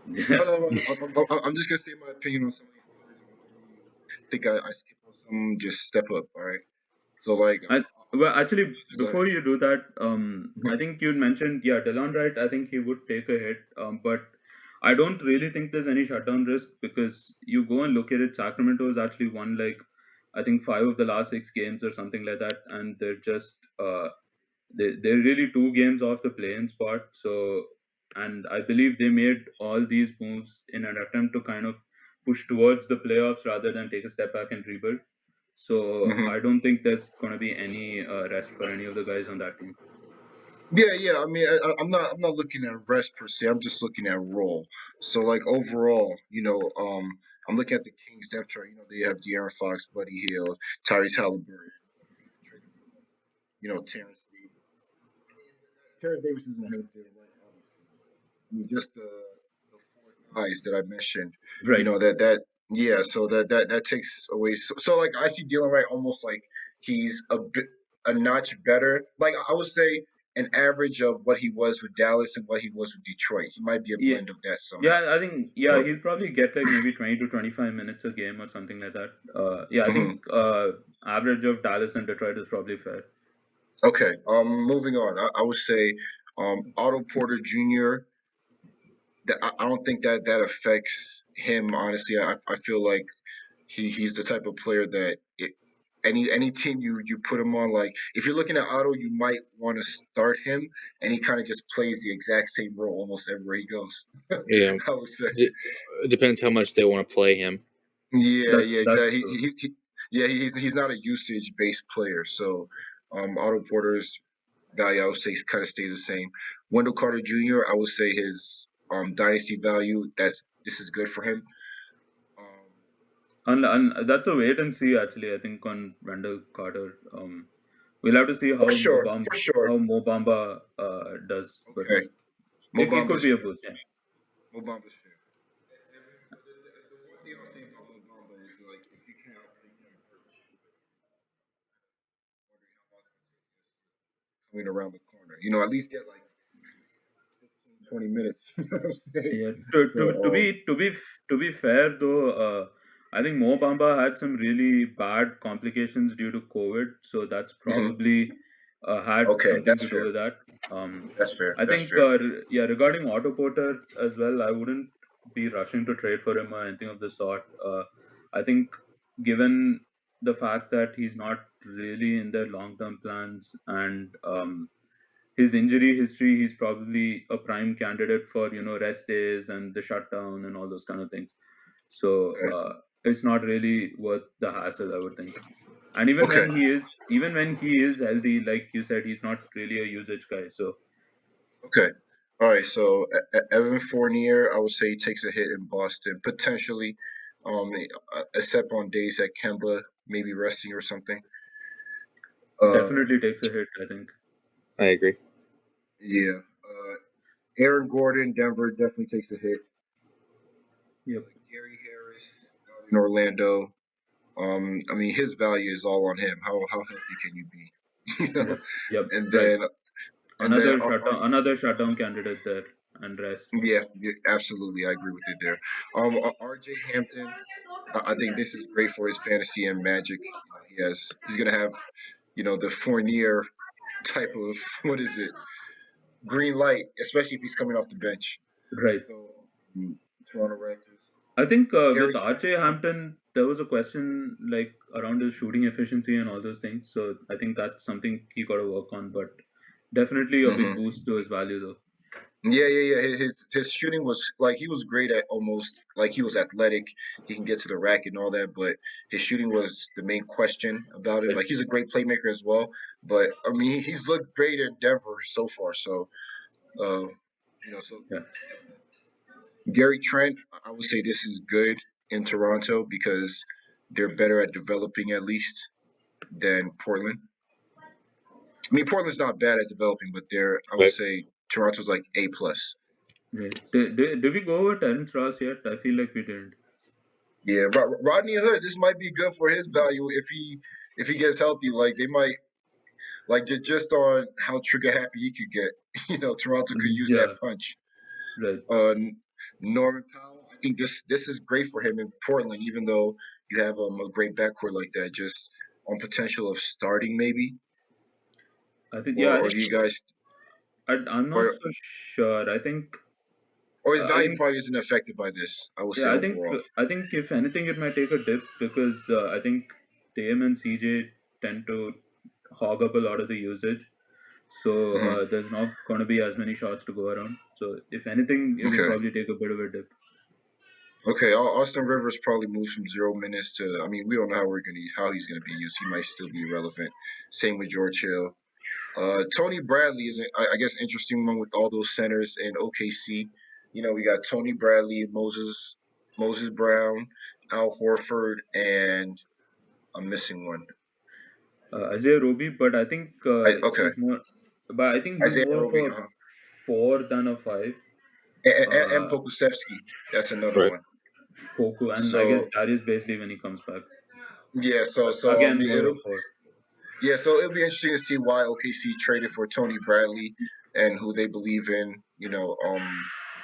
No, yeah, no, no. I'm just gonna say my opinion on some of these players, and whenever you think I skip on some, just step up. All right. So like, I, well, actually, go ahead. before you do that, I Mhm. think you mentioned, yeah, Delon Wright. I think he would take a hit, but I don't really think there's any shutdown risk because you go and look at it. Sacramento has actually won like I think 5 of the last 6 games or something like that, and they're just they're really 2 games off the play-in spot. So, and I believe they made all these moves in an attempt to kind of push towards the playoffs rather than take a step back and rebuild. So Mhm. I don't think there's going to be any rest for any of the guys on that team. Yeah, yeah. I mean, I'm not looking at rest per se. I'm just looking at role. So like overall, I'm looking at the Kings depth chart. They have De'Aaron Fox, Buddy Hield, Tyrese Halliburton, traded for them. Terrence Davis. I mean, Terrence Davis isn't ahead of their right, obviously. I mean, just the four guys that I mentioned. Right. That yeah. So that takes away. So like I see Dylan Wright almost like he's a notch better. Like I would say an average of what he was with Dallas and what he was with Detroit. He might be a Yeah. blend of that somewhat. Yeah, I think yeah But he'll probably get like maybe 20 to 25 minutes a game or something like that. Yeah, I think mhm. average of Dallas and Detroit is probably fair. Okay. Moving on. I would say Otto Porter Jr. I don't think that affects him honestly. I feel like he's the type of player that any team you put him on, like if you're looking at Otto, you might want to start him, and he kind of just plays the exact same role almost everywhere he goes. Yeah. I would say, It depends how much they want to play him. yeah, yeah, That's exactly. true. Yeah, he's not a usage based player, so Otto Porter's value I would say kind of stays the same. Wendell Carter Jr. I would say his dynasty value this is good for him. Um, And that's a wait and see. Actually, I think on Wendell Carter, we'll have to see For sure, for sure. How Mobamba does, but Okay, it could Mobamba's be a fair. boost. Yeah, Mobamba's fair. The one thing I'll say about Mobamba is like if you can't outplay him first, wondering how long it's going to take us coming around the corner. At least get like 15, 20 minutes. You know what I'm saying? yeah. So, To be fair though, I think Mo Bamba had some really bad complications due to COVID, so that's mhm. probably had Okay, something that's to do fair. with that. Um, That's fair. I That's think fair. yeah, regarding Otto Porter as well, I wouldn't be rushing to trade for him or anything of the sort. I think given the fact that he's not really in their long term plans and his injury history, he's probably a prime candidate for rest days and the shutdown and all those kind of things. So Okay. it's not really worth the hassle, I would think. And Okay. even when he is healthy, like you said, he's not really a usage guy. So Okay. All right. So Evan Fournier, I would say he takes a hit in Boston potentially, except on days that Kemba may be resting or something. Uh, definitely takes a hit, I think. I agree. yeah. Aaron Gordon, Denver definitely takes a hit. Yep. Gary Harris out in Orlando. I mean, his value is all on him. How healthy can you be? you know, Yep. Yep. and Right. then and then Another shutdown candidate there and rest. yeah, yeah, absolutely, I agree with you there. R.J. Hampton, I think this is great for his fantasy and magic. He's gonna have, the Fournier type of what is it, green light, especially if he's coming off the bench. Right. So Toronto Raptors, I think with Gary Trent. RJ Hampton, there was a question like around his shooting efficiency and all those things. So I think that's something he got to work on. But definitely a big Hmm. boost to his value, though. Yeah, yeah, yeah. His shooting was like he was great at almost like he was athletic. He can get to the rack and all that, but his shooting was the main question about him. Right. Like he's a great playmaker as well, but I mean he's looked great in Denver so far. So uh, so Yeah. Gary Trent, I would say this is good in Toronto because they're better at developing at least than Portland. I mean Portland's not bad at developing, but I would Right. say Toronto's like A plus. Right. Did we go over Terrence Ross yet? I feel like we didn't. Yeah, Rodney Hood. This might be good for his value if he gets healthy. Like they might like just on how trigger happy he could get. Toronto could use that Yeah. punch. Right. Norman Powell. I think this is great for him in Portland, even though you have a great backcourt like that. Just on potential of starting maybe, I think or yeah. or do you guys I'm not or so sure. or his I value think probably isn't affected by this. I would say yeah. overall. I think if anything, it might take a dip because I think Dame and CJ tend to hog up a lot of the usage. So Hmm. there's not going to be as many shots to go around. So if anything, it'll Okay. probably take a bit of a dip. Okay, Austin Rivers probably moves from 0 minutes to. I mean, we don't know how he's gonna be used. He might still be relevant. Same with George Hill. Tony Bradley is, I guess, interesting one with all those centers in OKC. We got Tony Bradley, Moses Brown, Al Horford, and I'm missing one. Isaiah Roby, but I think Okay, he's Isaiah more of Roby, a 4 than a 5. and Uh, Pokusevsky. That's another Right. one. Poku, and I guess So Darius Baisley when he comes back. yeah, so But so I again, mean more it'll of 4. Yeah, so it'll be interesting to see why OKC traded for Tony Bradley and who they believe in,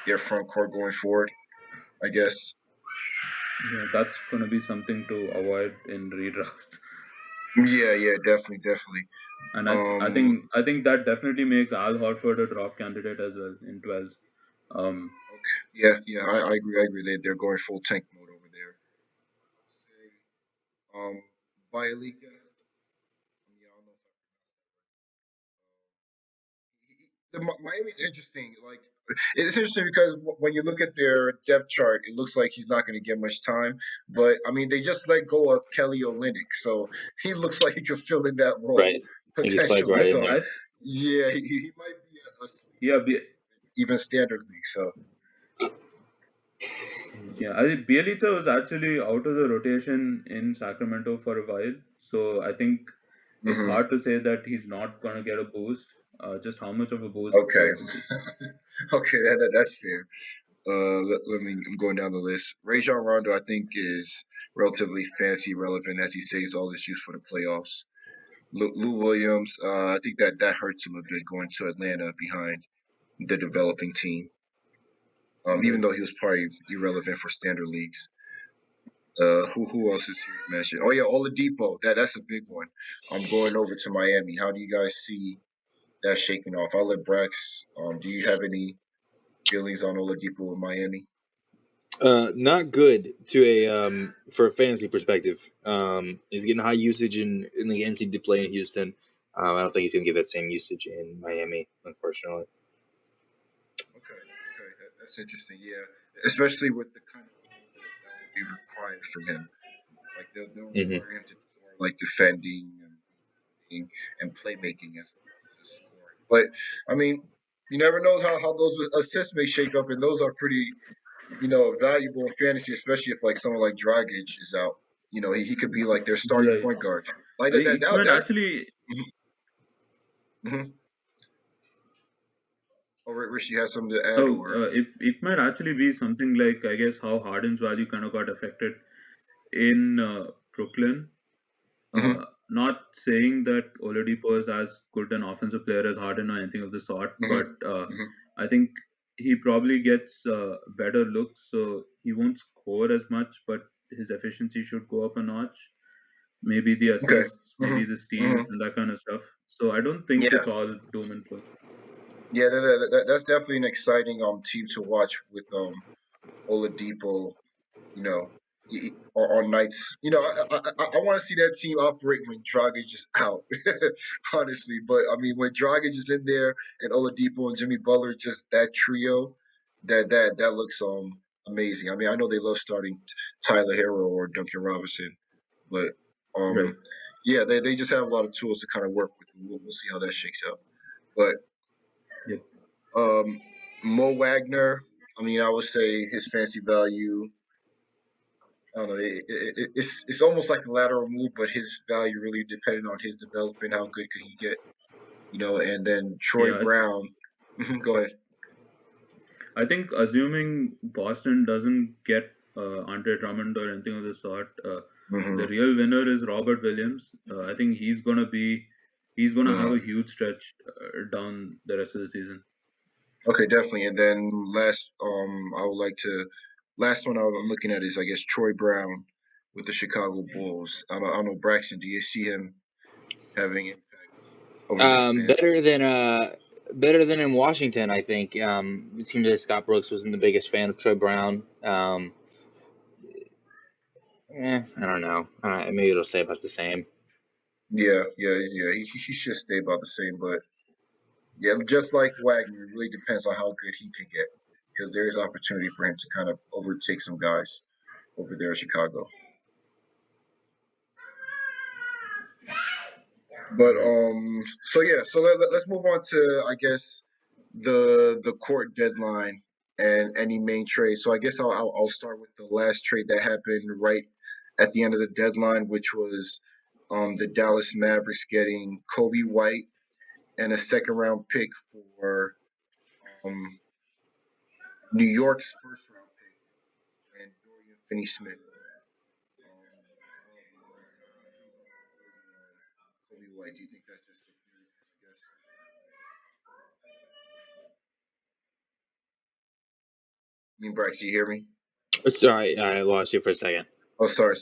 their front court going forward, I guess. Yeah, that's going to be something to avoid in redrafts. Yeah, yeah, definitely, definitely. And Um, I think that definitely makes Al Horford a drop candidate as well in 12s. Um, okay. Yeah, yeah, I agree, I agree. They're going full tank mode over there. Um, Bialika, yeah, I don't know if I Miami's interesting. Like, it's interesting because when you look at their depth chart, it looks like he's not going to get much time. But I mean, they just let go of Kelly Olynyk, so he looks like he could fill in that role Right. I think he slides potentially. right I in So there. I yeah, he might be a yeah, sleeper even standard league. So Yeah, I think Bielitsa was actually out of the rotation in Sacramento for a while, so I think it's Hmm. hard to say that he's not gonna get a boost. Just how much of a boost, we'll Okay. have to see. Okay, that's fair. Let me. I'm going down the list. Rajon Rondo, I think, is relatively fantasy relevant as he saves all his juice for the playoffs. Lou Williams, I think that hurts him a bit going to Atlanta behind the developing team. Even Right. though he was probably irrelevant for standard leagues. Who else is here to mention? Oh yeah, Oladipo. That's a big one. I'm going over to Miami. How do you guys see that shaking off? I'll let Brax. Do you have any feelings on Oladipo in Miami? Not good to a for a fantasy perspective. He's getting high usage in the NCAA play in Houston. I don't think he's gonna get that same usage in Miami, unfortunately. Okay, that's interesting. Yeah, especially with the kind of role that will be required from him. Like they'll Hmm. require him to do more like defending and playmaking as opposed to scoring. But I mean, you never know how those assists may shake up, and those are pretty valuable in fantasy, especially if like someone like Dragic is out. He could be like their starting Right. point guard. Like I think it might that's. actually. Mm-hmm. Oh, Rich, you have something to add, Oh, or it might actually be something like, I guess, how Harden's value kind of got affected in Brooklyn. mm-hmm. Not saying that Oladipo is as good an offensive player as Harden or anything of the sort, but Mm-hmm. Mm-hmm. I think he probably gets better looks, so he won't score as much, but his efficiency should go up a notch. Maybe the Okay. assists, maybe the Mm-hmm. steals, Mm-hmm. and that kind of stuff. So I don't think Yeah. it's all doom and gloom. Yeah, that's definitely an exciting team to watch with Oladipo. You know, on nights. I want to see that team operate when Dragic is out. Honestly, but I mean, when Dragic is in there and Oladipo and Jimmy Butler, just that trio, that looks amazing. I mean, I know they love starting Tyler Hero or Duncan Robinson, but Right. um, yeah, they just have a lot of tools to kind of work with. We'll see how that shakes out. But Yep. Um, Mo Wagner. I mean, I would say his fancy value. I don't know. It's almost like a lateral move, but his value really depended on his development. How good could he get? And then Troy Yeah, Brown. Go ahead. I think assuming Boston doesn't get Andre Drummond or anything of the sort, Hmm. the real winner is Robert Williams. I think he's gonna have Hmm. a huge stretch down the rest of the season. Okay, definitely. And then I would like to last one I'm looking at is I guess Troy Brown with the Chicago Bulls. I don't know Braxton. Do you see him having impact over there in fantasy? Better than in Washington, I think. It seemed that Scott Brooks wasn't the biggest fan of Troy Brown. I don't know. Maybe it'll stay about the same. Yeah. He should stay about the same, but yeah, just like Wagner, it really depends on how good he could get because there is opportunity for him to kind of overtake some guys over there in Chicago. But Right. so let's move on to I guess the court deadline and any main trade. So I guess I'll start with the last trade that happened right at the end of the deadline, which was the Dallas Mavericks getting Kobe White and a second round pick for um, New York's first round pick and Dorian Finney-Smith. I don't know how you feel about the trade on Kobe White. Do you think that's just security? I guess. I mean, Brax, do you hear me? Sorry, I lost you for a second. Oh, sorry.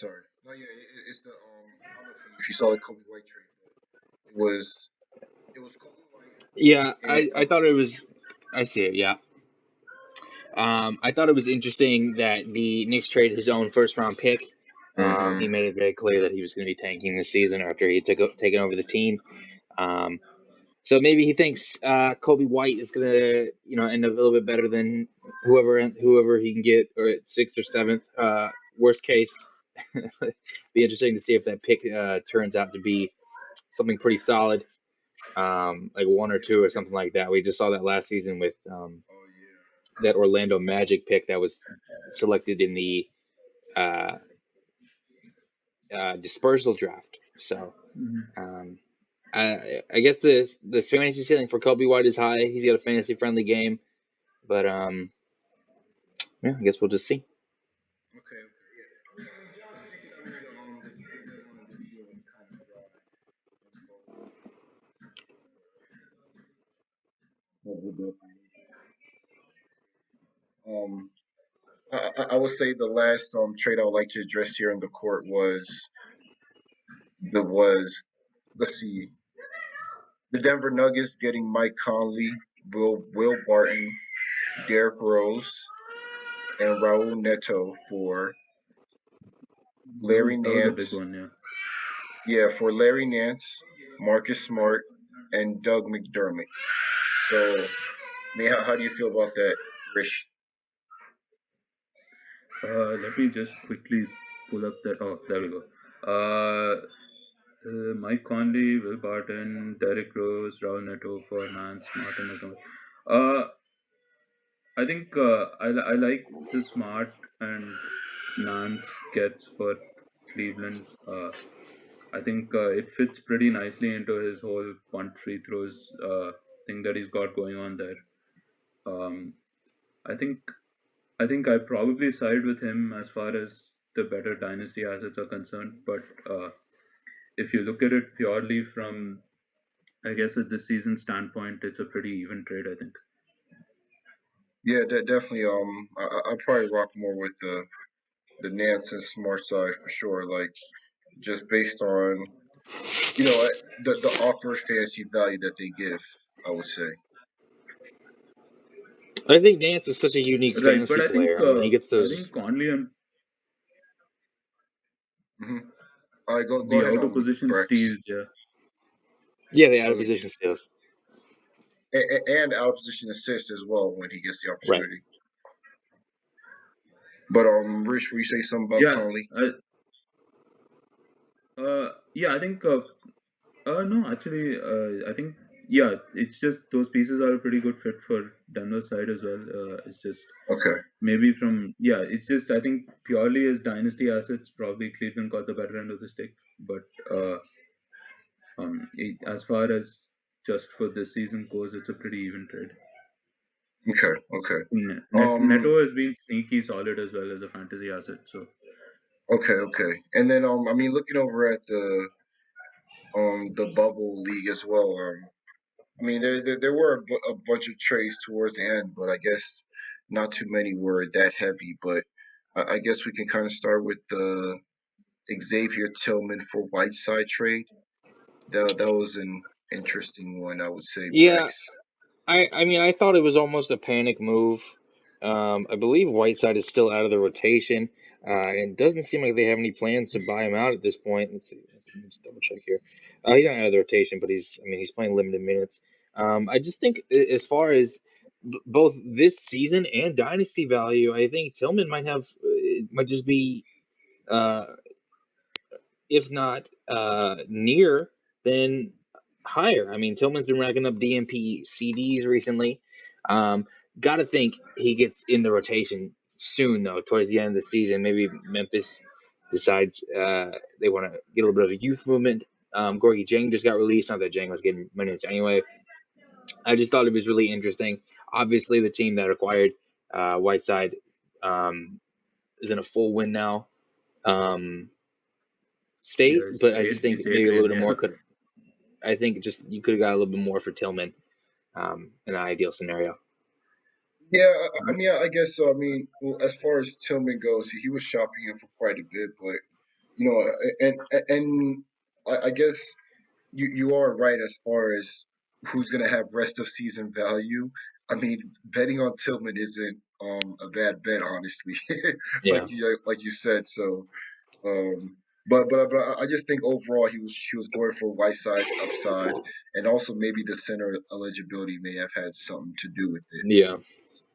No, yeah, it's the I don't know if you saw the Kobe White trade, but it was Kobe White Yeah, and I thought it was. I see it. Yeah. I thought it was interesting that the Knicks traded his own first round pick. He mm-hmm, made it very clear that he was going to be tanking this season after he taken over the team. Um, so maybe he thinks Kobe White is going to end up a little bit better than whoever he can get, or at sixth or seventh. Worst case, be interesting to see if that pick turns out to be something pretty solid, like one or two or something like that. We just saw that last season with oh yeah, that Orlando Magic pick that was selected in the uh, dispersal draft. So Mhm. um, I guess the fantasy ceiling for Kobe White is high. He's got a fantasy friendly game, but yeah, I guess we'll just see. Okay, okay, yeah. I mean, generally speaking, I mean, the trade deadline this year was kind of dry as far as hold up. Um, I would say the last trade I would like to address here in the court was let's see, the Denver Nuggets getting Mike Conley, Will Barton, Derrick Rose, and Raul Neto for Larry That was a big Nance. one, yeah. Yeah, for Larry Nance, Marcus Smart, and Doug McDermott. So, I mean, how do you feel about that, Rish? Let me just quickly pull up that. Oh, there we go. Mike Conley, Will Barton, Derrick Rose, Raul Neto for Nance, Martin McDonald. Uh, I think I like the Smart and Nance gets for Cleveland. I think it fits pretty nicely into his whole punt free throws thing that he's got going on there. Um, I think I think I probably side with him as far as the better dynasty assets are concerned. But if you look at it purely from, I guess, at this season standpoint, it's a pretty even trade. I think. Yeah, definitely. I probably rock more with the Nance and Smart side for sure. Like just based on the awkward fantasy value that they give. I would say. I think Nance is such a unique Right, but fantasy player. I mean, he gets I those. think Conley and Mm-hmm. All right, go the ahead, out of position Brax, steals, yeah, Yeah, the out of oh, position steals. and out of position assist as well when he gets the Right. opportunity. But Rich, will you say something about yeah, Conley? yeah. I think no, actually, I think yeah, it's just those pieces are a pretty good fit for Denver side as well. It's just Okay, maybe from yeah, it's just I think purely as dynasty assets, probably Cleveland got the better end of the stick. But as far as just for this season goes, it's a pretty even trade. okay, okay. Neto Um, has been sneaky solid as well as a fantasy asset. So okay, okay. And then I mean, looking over at the bubble league as well. I mean, there were a bunch of trades towards the end, but I guess not too many were that heavy. But I guess we can kind of start with the Xavier Tillman for Whiteside trade. That was an interesting one, I would say, Brax. Yeah, I mean, I thought it was almost a panic move. I believe Whiteside is still out of the rotation, and it doesn't seem like they have any plans to buy him out at this point. Let's see, let me just double check here. He's not out of the rotation, but I mean, he's playing limited minutes. I just think as far as both this season and dynasty value, I think Tillman might have, it might just be, uh, if not near, then higher. I mean, Tillman's been racking up DMP CDs recently. Um, Got to think he gets in the rotation soon, though, towards the end of the season. Maybe Memphis decides they want to get a little bit of a youth movement. Gorgie Jang just got released. Not that Jang was getting minutes anyway. I just thought it was really interesting. Obviously, the team that acquired Whiteside is in a full win now. Um, yeah, state, but I just think it's eight maybe a little win. bit Yeah, more could. I think just you could have got a little bit more for Tillman in an ideal scenario. Yeah, I mean, I guess so. I mean, well, as far as Tillman goes, he was shopping him for quite a bit, but and I guess you are right as far as who's gonna have rest of season value. I mean, betting on Tillman isn't a bad bet, honestly, Yeah, like you said. So, but I just think overall he was going for Whiteside's upside, and also maybe the center eligibility may have had something to do with it. yeah,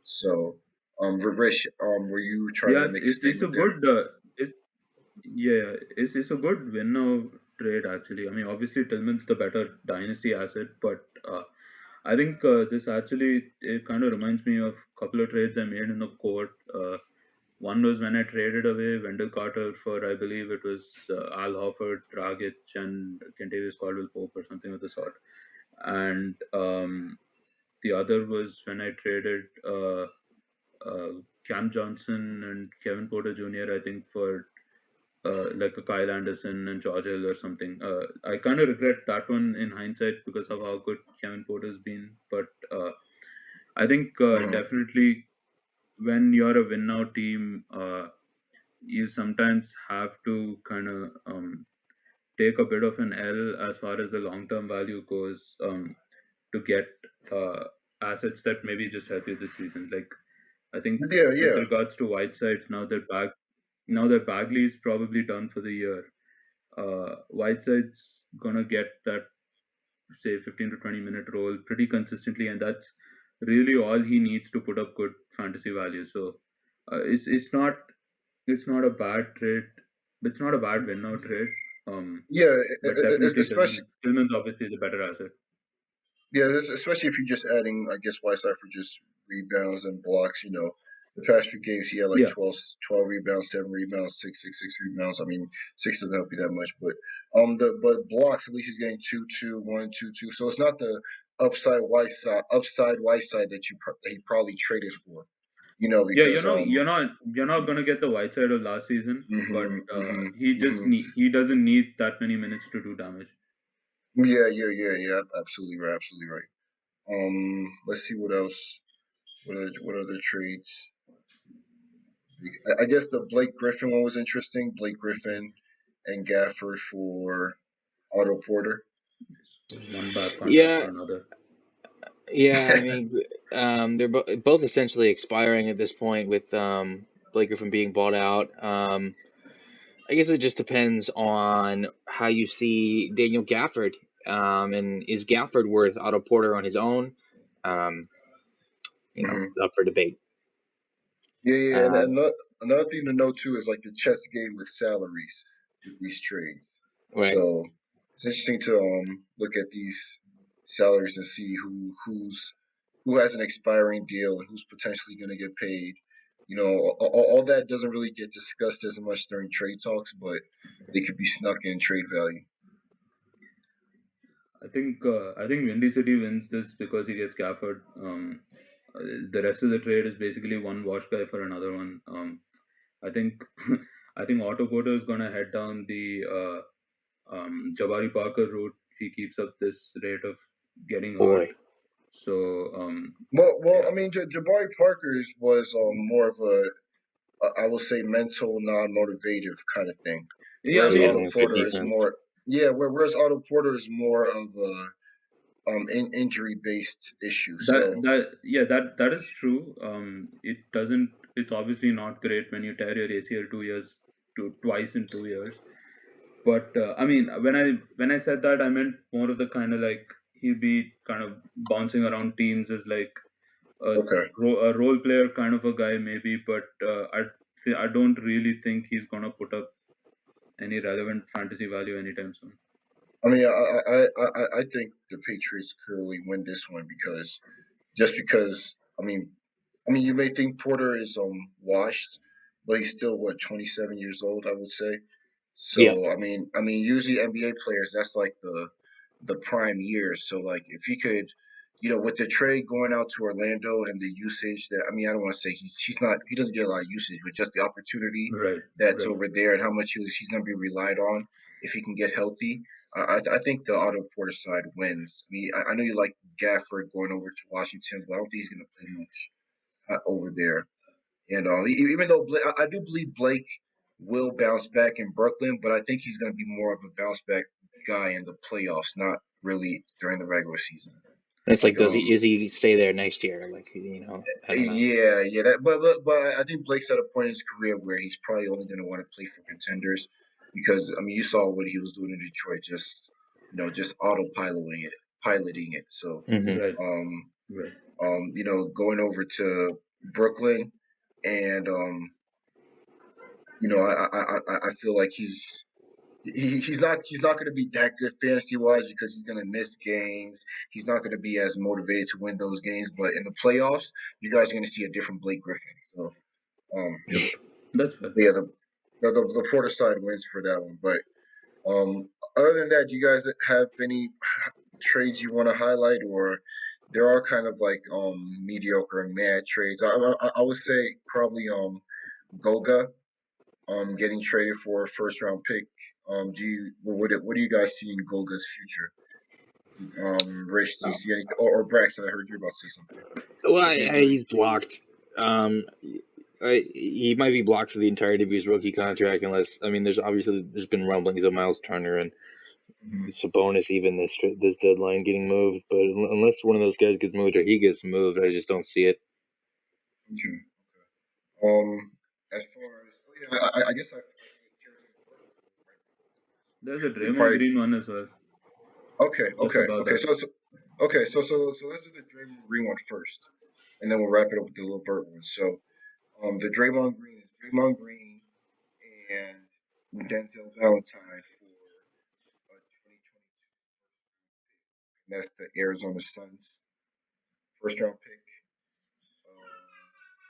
So, Rish, were you trying to yeah. make a It's a statement there? good it's yeah, it's a good win now trade actually. I mean, obviously Tillman's the better dynasty asset, but I think this actually it kind of reminds me of a couple of trades I made in the court. One was when I traded away Wendell Carter for, I believe it was Al Horford, Dragic, and Kentavious Caldwell Pope or something of the sort. And the other was when I traded Cam Johnson and Kevin Porter Jr. I think for like a Kyle Anderson and George Hill or something. I kind of regret that one in hindsight because of how good Kevin Porter's been. But I think Mhm. definitely when you're a win now team, you sometimes have to kind of take a bit of an L as far as the long term value goes to get uh, assets that maybe just help you this season. Like I think Yeah, with yeah. regards to Whiteside, now that Bagley's probably done for the year, Whiteside's gonna get that say 15 to 20 minute role pretty consistently, and that's really all he needs to put up good fantasy value. So it's not a bad trade. It's not a bad win now trade. Yeah, But definitely especially Tillman's obviously the better asset. yeah, especially if you're just adding, I guess, Whiteside for just rebounds and blocks. The past few games he had like Yeah, 12 rebounds, 7 rebounds, six rebounds. I mean, six doesn't help you that much, but but blocks at least he's getting 2-2, 1-2-2. So it's not the upside Whiteside that he probably traded for. yeah. Because You're not gonna get the Whiteside of last season, but hmm hmm he doesn't need that many minutes to do damage. yeah, absolutely right, absolutely right. Let's see what else. What other trades? I guess the Blake Griffin one was interesting. Blake Griffin and Gafford for Otto Porter. One bad contract Yeah, for another. yeah. I mean, they're both essentially expiring at this point with Blake Griffin being bought out. I guess it just depends on how you see Daniel Gafford. And is Gafford worth Otto Porter on his own? Um, hmm up for debate. Yeah, and Um, another thing to note too is like the chess game with salaries with these trades. right. So it's interesting to look at these salaries and see who has an expiring deal and who's potentially going to get paid. All that doesn't really get discussed as much during trade talks, but they could be snuck in trade value. I think Windy City wins this because he gets Gafford. Uh, the rest of the trade is basically one wash guy for another one. I think I think Otto Porter is gonna head down the Jabari Parker route if he keeps up this rate of getting hurt. Boy. So Well, yeah, I mean, Jabari Parker's was more of I will say, mental, non-motivative kind of thing, yeah. I whereas He Otto doesn't mean have good Porter is defense. more, yeah, whereas Otto Porter is more of a injury-based issue. So, that is true. It doesn't. It's obviously not great when you tear your ACL 2 years to twice in 2 years. But I mean, when I said that, I meant more of the kind of like he'll be kind of bouncing around teams as like okay. a role player kind of a guy maybe. But I don't really think he's gonna put up any relevant fantasy value anytime soon. I mean, I think the Patriots clearly win this one because you may think Porter is washed, but he's still what 27 years old, I would say. Yeah. So usually NBA players that's like the prime years. So like if he could, with the trade going out to Orlando and the usage that I don't want to say he doesn't get a lot of usage, but just the opportunity Right, that's right. over there and how much he's going to be relied on if he can get healthy. I think the Otto Porter side wins. I know you like Gafford going over to Washington, but I don't think he's going to play much over there. And even though I do believe Blake will bounce back in Brooklyn, but I think he's going to be more of a bounce back guy in the playoffs, not really during the regular season. It's like, Like is he stay there next year? Like, I don't know. yeah, but I think Blake's at a point in his career where he's probably only going to want to play for contenders because you saw what he was doing in Detroit, just piloting it. So Hmm. Right, um right. going over to Brooklyn and I feel like he's not going to be that good fantasy wise because he's going to miss games. He's not going to be as motivated to win those games. But in the playoffs, you guys are going to see a different Blake Griffin. So That's fair. yeah, the Porter side wins for that one. But other than that, do you guys have any trades you want to highlight, or there are kind of like mediocre and mad trades? I would say probably Goga getting traded for a first round pick. What do you guys see in Goga's future? Rish, do you Oh. see anything? Or Braxton, I heard you about to say something. Well, Same time. he's blocked. He might be blocked for the entirety of his rookie contract, unless there's been rumblings of Miles Turner and Mm-hmm. Sabonis even this deadline getting moved. But unless one of those guys gets moved or he gets moved, I just don't see it. Okay. As far as I guess I There's a we Draymond probably Green one as well. okay, Just okay, about okay. that. So let's do the Draymond Green one first, and then we'll wrap it up with the Levert one. So the Draymond Green is Draymond Green and Denzel Valentine for 2022. That's the Arizona Suns first round pick.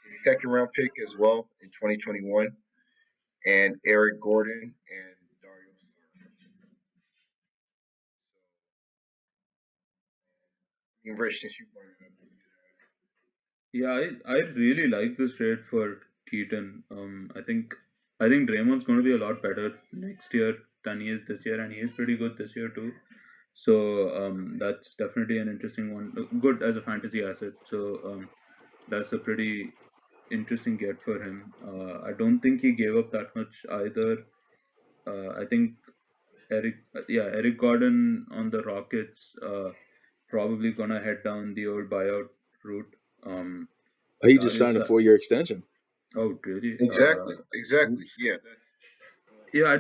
His second round pick as well in 2021, and Eric Gordon and Dario Saric. Rich, since you brought it up, Yeah, I really like this trade for Keaton. I think Draymond's going to be a lot better next year than he is this year, and he is pretty good this year too. So that's definitely an interesting one. Good as a fantasy asset. So that's a pretty interesting get for him. I don't think he gave up that much either. I think Eric Gordon on the Rockets, probably gonna head down the old buyout route. Um, He just Darius, signed a 4-year extension. oh really? exactly. Oops. Yeah, that's Yeah,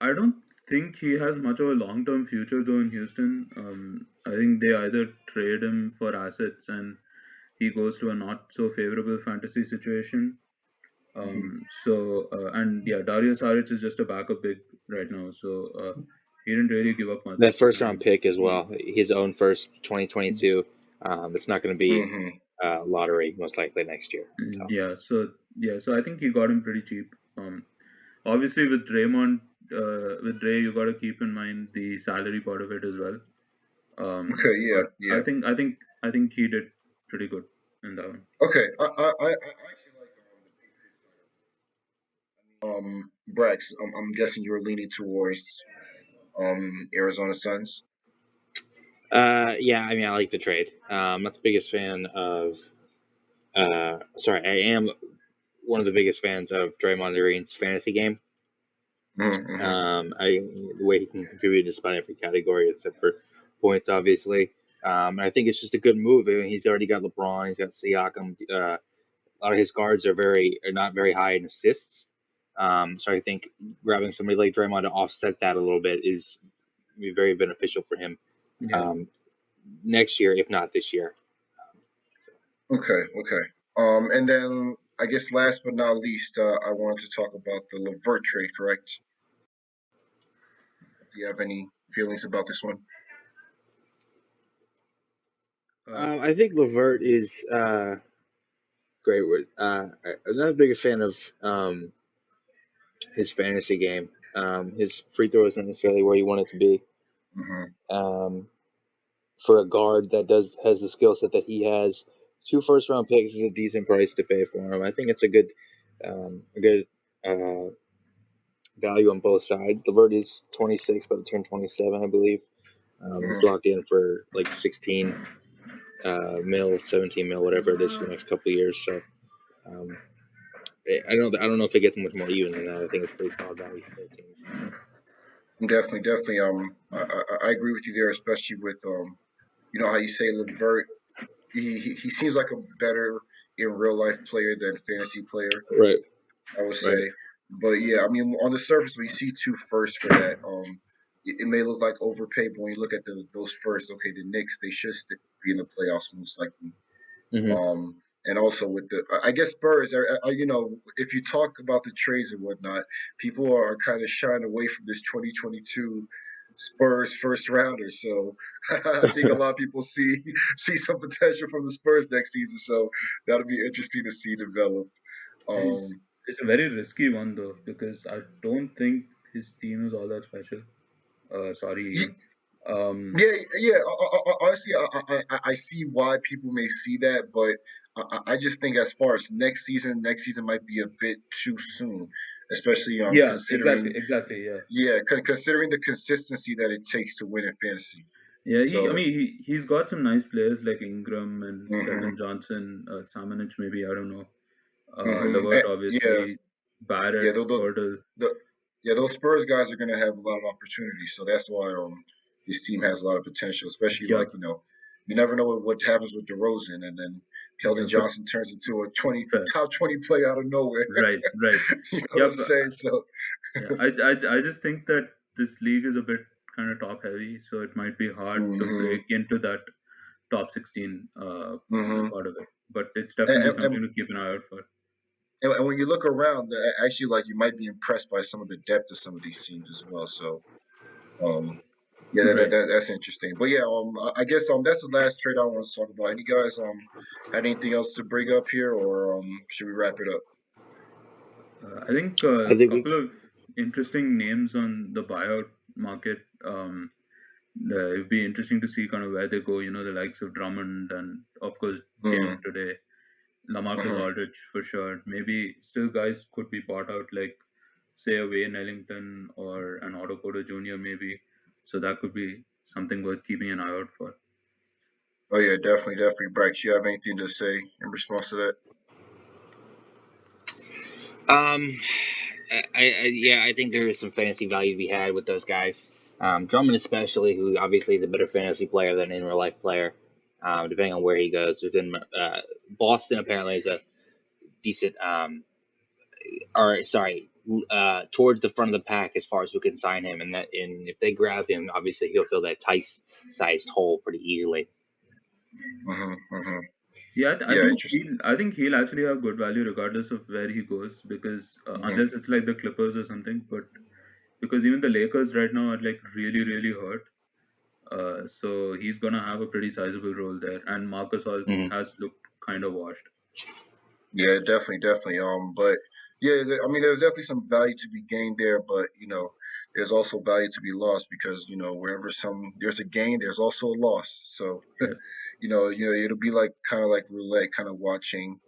I don't think he has much of a long term future though in Houston. I think they either trade him for assets and he goes to a not so favorable fantasy situation. mhm. And yeah, Darius Saric is just a backup big right now, so he didn't really give up That much. first round pick as well, his own first 2022. It's not going to be Mhm. lottery most likely next year. So So I think he got him pretty cheap. Obviously with Draymond, with Dre, you got to keep in mind the salary part of it as well. Okay, yeah, But yeah. I think he did pretty good in that one. Okay, I actually like Brax. I'm guessing you're leaning towards Arizona Suns. yeah, I like the trade. I'm not the biggest fan of. Sorry, I am one of the biggest fans of Draymond Green's fantasy game. Mm-hmm. The way he can contribute just about every category except for points, obviously. And I think it's just a good move. I mean, he's already got LeBron, he's got Siakam. A lot of his guards are not very high in assists. So I think grabbing somebody like Draymond to offset that a little bit is be very beneficial for him Yeah. um, next year, if not this year. Okay, okay. And then I guess last but not least, I wanted to talk about the Levert trade. Correct? Do you have any feelings about this one? Uh, I think Levert is great. I'm not the biggest fan of his fantasy game. His free throw is not necessarily where you want it to be. Mm-hmm. Um, for a guard that has the skill set that he has, 2 first round picks is a decent price to pay for him. I think it's a good uh, value on both sides. Levert is 26, but to turn 27, I believe. He's Mm-hmm. locked in for like 16 mil, 17 mil, whatever it is for the next couple of years. So um, I don't know if it gets much more even than that. I think it's pretty solid value for both teams. Definitely, definitely. I agree with you there, especially with you know how you say Levert. He seems like a better in real life player than fantasy player. Right, I would right. say. But yeah, I mean, on the surface, when you see two firsts for that, it may look like overpay, but when you look at those firsts, okay, the Knicks, they should be in the playoffs most likely. Hmm. and also with the, I guess Spurs are, you know, if you talk about the trades and whatnot, people are kind of shying away from this 2022 Spurs first rounder. So I think a lot of people see some potential from the Spurs next season. So that'll be interesting to see develop. He's Um, it's a very risky one though because I don't think his team is all that special. Sorry, Ian. Um, Yeah, yeah. Honestly, I see why people may see that, but I just think as far as next season might be a bit too soon, especially yeah, exactly, considering exactly. Yeah, considering the consistency that it takes to win in fantasy. yeah. I So, mean, he's got some nice players like Ingram and hmm Kevin Johnson, Samanich maybe. I don't know. hmm Levert yeah, obviously, yeah. Barrett, Hurdle. The yeah, those Spurs guys are going to have a lot of opportunities. So that's why this team has a lot of potential, especially like Yep, you never know what happens with DeRozan, and then Keldon yep. Johnson turns into a Fair. top 20 player out of nowhere. Right, right. You know what I'm Yep. saying? So, Yeah, I just think that this league is a bit kind of top heavy, so it might be hard to hmm break into that top 16 hmm part of it. But it's and, definitely and, something to keep an eye out for. and when you look around, actually, like you might be impressed by some of the depth of some of these teams as well. So, um, yeah, Right. that's interesting. But yeah, I guess that's the last trade I want to talk about. Any guys had anything else to bring up here, or should we wrap it up? I think I a think we couple of interesting names on the buyout market. It'd be interesting to see kind of where they go. You know, the likes of Drummond and of course Mm-hmm. Dame today, Lamarcus Mm-hmm. Aldridge for sure. Maybe still guys could be bought out like say a Wayne Ellington or an Otto Porter Jr. maybe. So that could be something worth keeping an eye out for. Oh yeah, definitely. Brax, you have anything to say in response to that? um, yeah, I think there is some fantasy value to be had with those guys. Drummond especially, who obviously is a better fantasy player than an in real life player, depending on where he goes. Within Boston, apparently is a decent, or sorry, towards the front of the pack as far as who can sign him, and if they grab him, obviously he'll fill that Tice-sized hole pretty easily. Mm-hmm. Mm-hmm. Yeah, Yeah, interesting. I think he'll actually have good value regardless of where he goes because Mm-hmm. unless it's like the Clippers or something, but because even the Lakers right now are like really really hurt, so he's gonna have a pretty sizable role there, and Hmm. has looked kind of washed. Yeah, definitely. But yeah, I mean, there's definitely some value to be gained there, but there's also value to be lost because wherever there's a gain, there's also a loss. So, Yeah, it'll be like kind of like roulette, kind of watching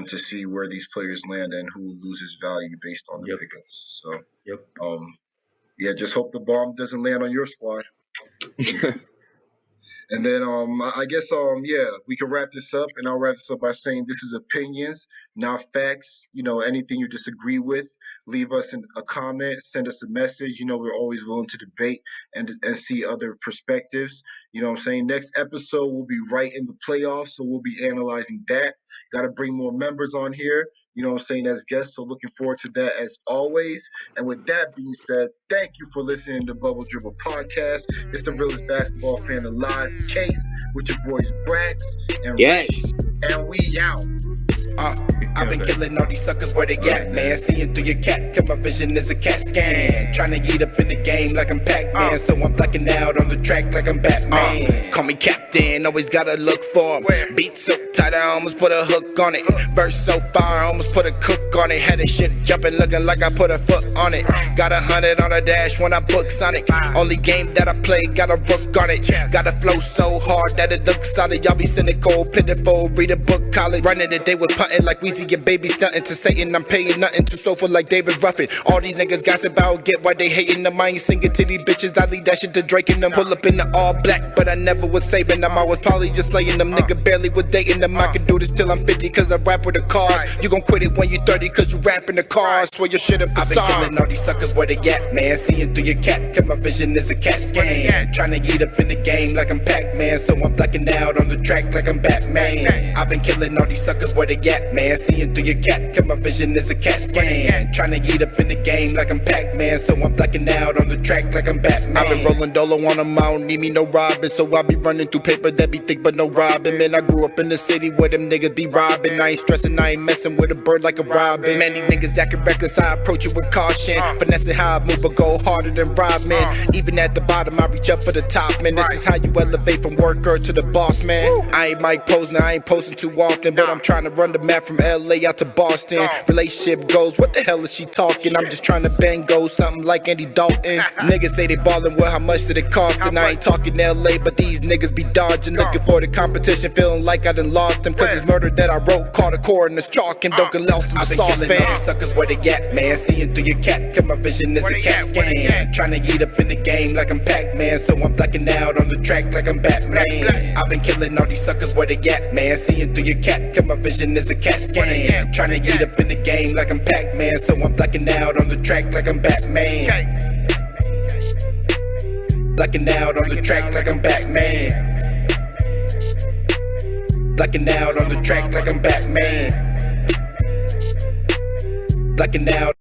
to see where these players land and who loses value based on the yep, pickups. So, yep. yeah, just hope the bomb doesn't land on your squad. And then I guess yeah, we can wrap this up, and I'll wrap this up by saying this is opinions, not facts. Anything you disagree with, leave us a comment, send us a message. We're always willing to debate and see other perspectives. You know what I'm saying? Next episode will be right in the playoffs, so we'll be analyzing that. Got to bring more members on here. You know what I'm saying, as guests. So looking forward to that as always. And with that being said, thank you for listening to Bubble Dribble Podcast. It's the realest basketball fan alive, Kase, with your boys Brax and Yes. Rish. And we out. I've been guys. killing all these suckers where they at, man. Seeing through your cat, cause my vision is a cat scan. Trying to get up in the game like I'm Pac-Man, so I'm blacking out on the track like I'm Batman. Call me captain, always gotta look for him. Beat so tight, I almost put a hook on it. Verse so far, I almost put a cook on it. Had this shit jumping, looking like I put a foot on it. Got 100 on the dash when I book Sonic. Only game that I play, got a rook on it. Got a flow so hard that it looks solid. Y'all be cynical, pitiful, read a book, college. Running the day with punting like Weezy, your baby stunting to Satan. I'm paying nothing to sofa like David Ruffin. All these niggas gossip about, get why they hating them. I ain't singing to these bitches, I leave that shit to Drake and them. Pull up in the all black, but I never was saving them. I was probably just slaying them. Nigga barely was dating them. I could do this till I'm 50 cause I rap with the cars. You gon' quit it when you 30 cause you rap in the cars. Swear your shit up the I've been killing all these suckers where they at, man. Seeing through your cat, cause my vision is a cat scan. Trying to get up in the game like I'm Pac-Man, so I'm blacking out on the track like I'm Batman. I've been killing all these suckers where they at. gap, man. Seeing through your cap, cause my vision is a cat scan. Trying to get up in the game like I'm Pac-Man, so I'm blacking out on the track like I'm Batman. I've been rolling dolo on them, I don't need me no robbing, so I be running through paper that be thick but no robbing. Man, I grew up in the city where them niggas be robbing. I ain't stressing, I ain't messing with a bird like a robin. Man, these niggas acting reckless, I approach it with caution. Finessing how I move, but go harder than Rodman. Even at the bottom, I reach up for the top, man. This is how you elevate from worker to the boss, man. I ain't Mike Posner, I ain't posting too often, but I'm trying to run the map from LA out to Boston. Relationship goes, what the hell is she talking? I'm just trying to bang go something like Andy Dalton. Niggas say they ballin', well, how much did it cost? And I ain't talking LA, but these niggas be dodging. Looking for the competition, feeling like I done lost them. Cause it's murder that I wrote, caught a core in this chalk and don't get lost in the sauce, man. Suckers where they at, man. Seeing through your cap, cause my vision is a cat scan. Trying to get up in the game like I'm Pac-Man, so I'm blacking out on the track like I'm Batman. I've been killing all these suckers where they at, man. Seeing through your cap, cause my vision is a cat scan. Trying to get up in the game like I'm Pac-Man, so I'm blacking out on the track like I'm Batman. Blacking out on the track like I'm Batman. Blacking out on the track like I'm Batman. Blacking out.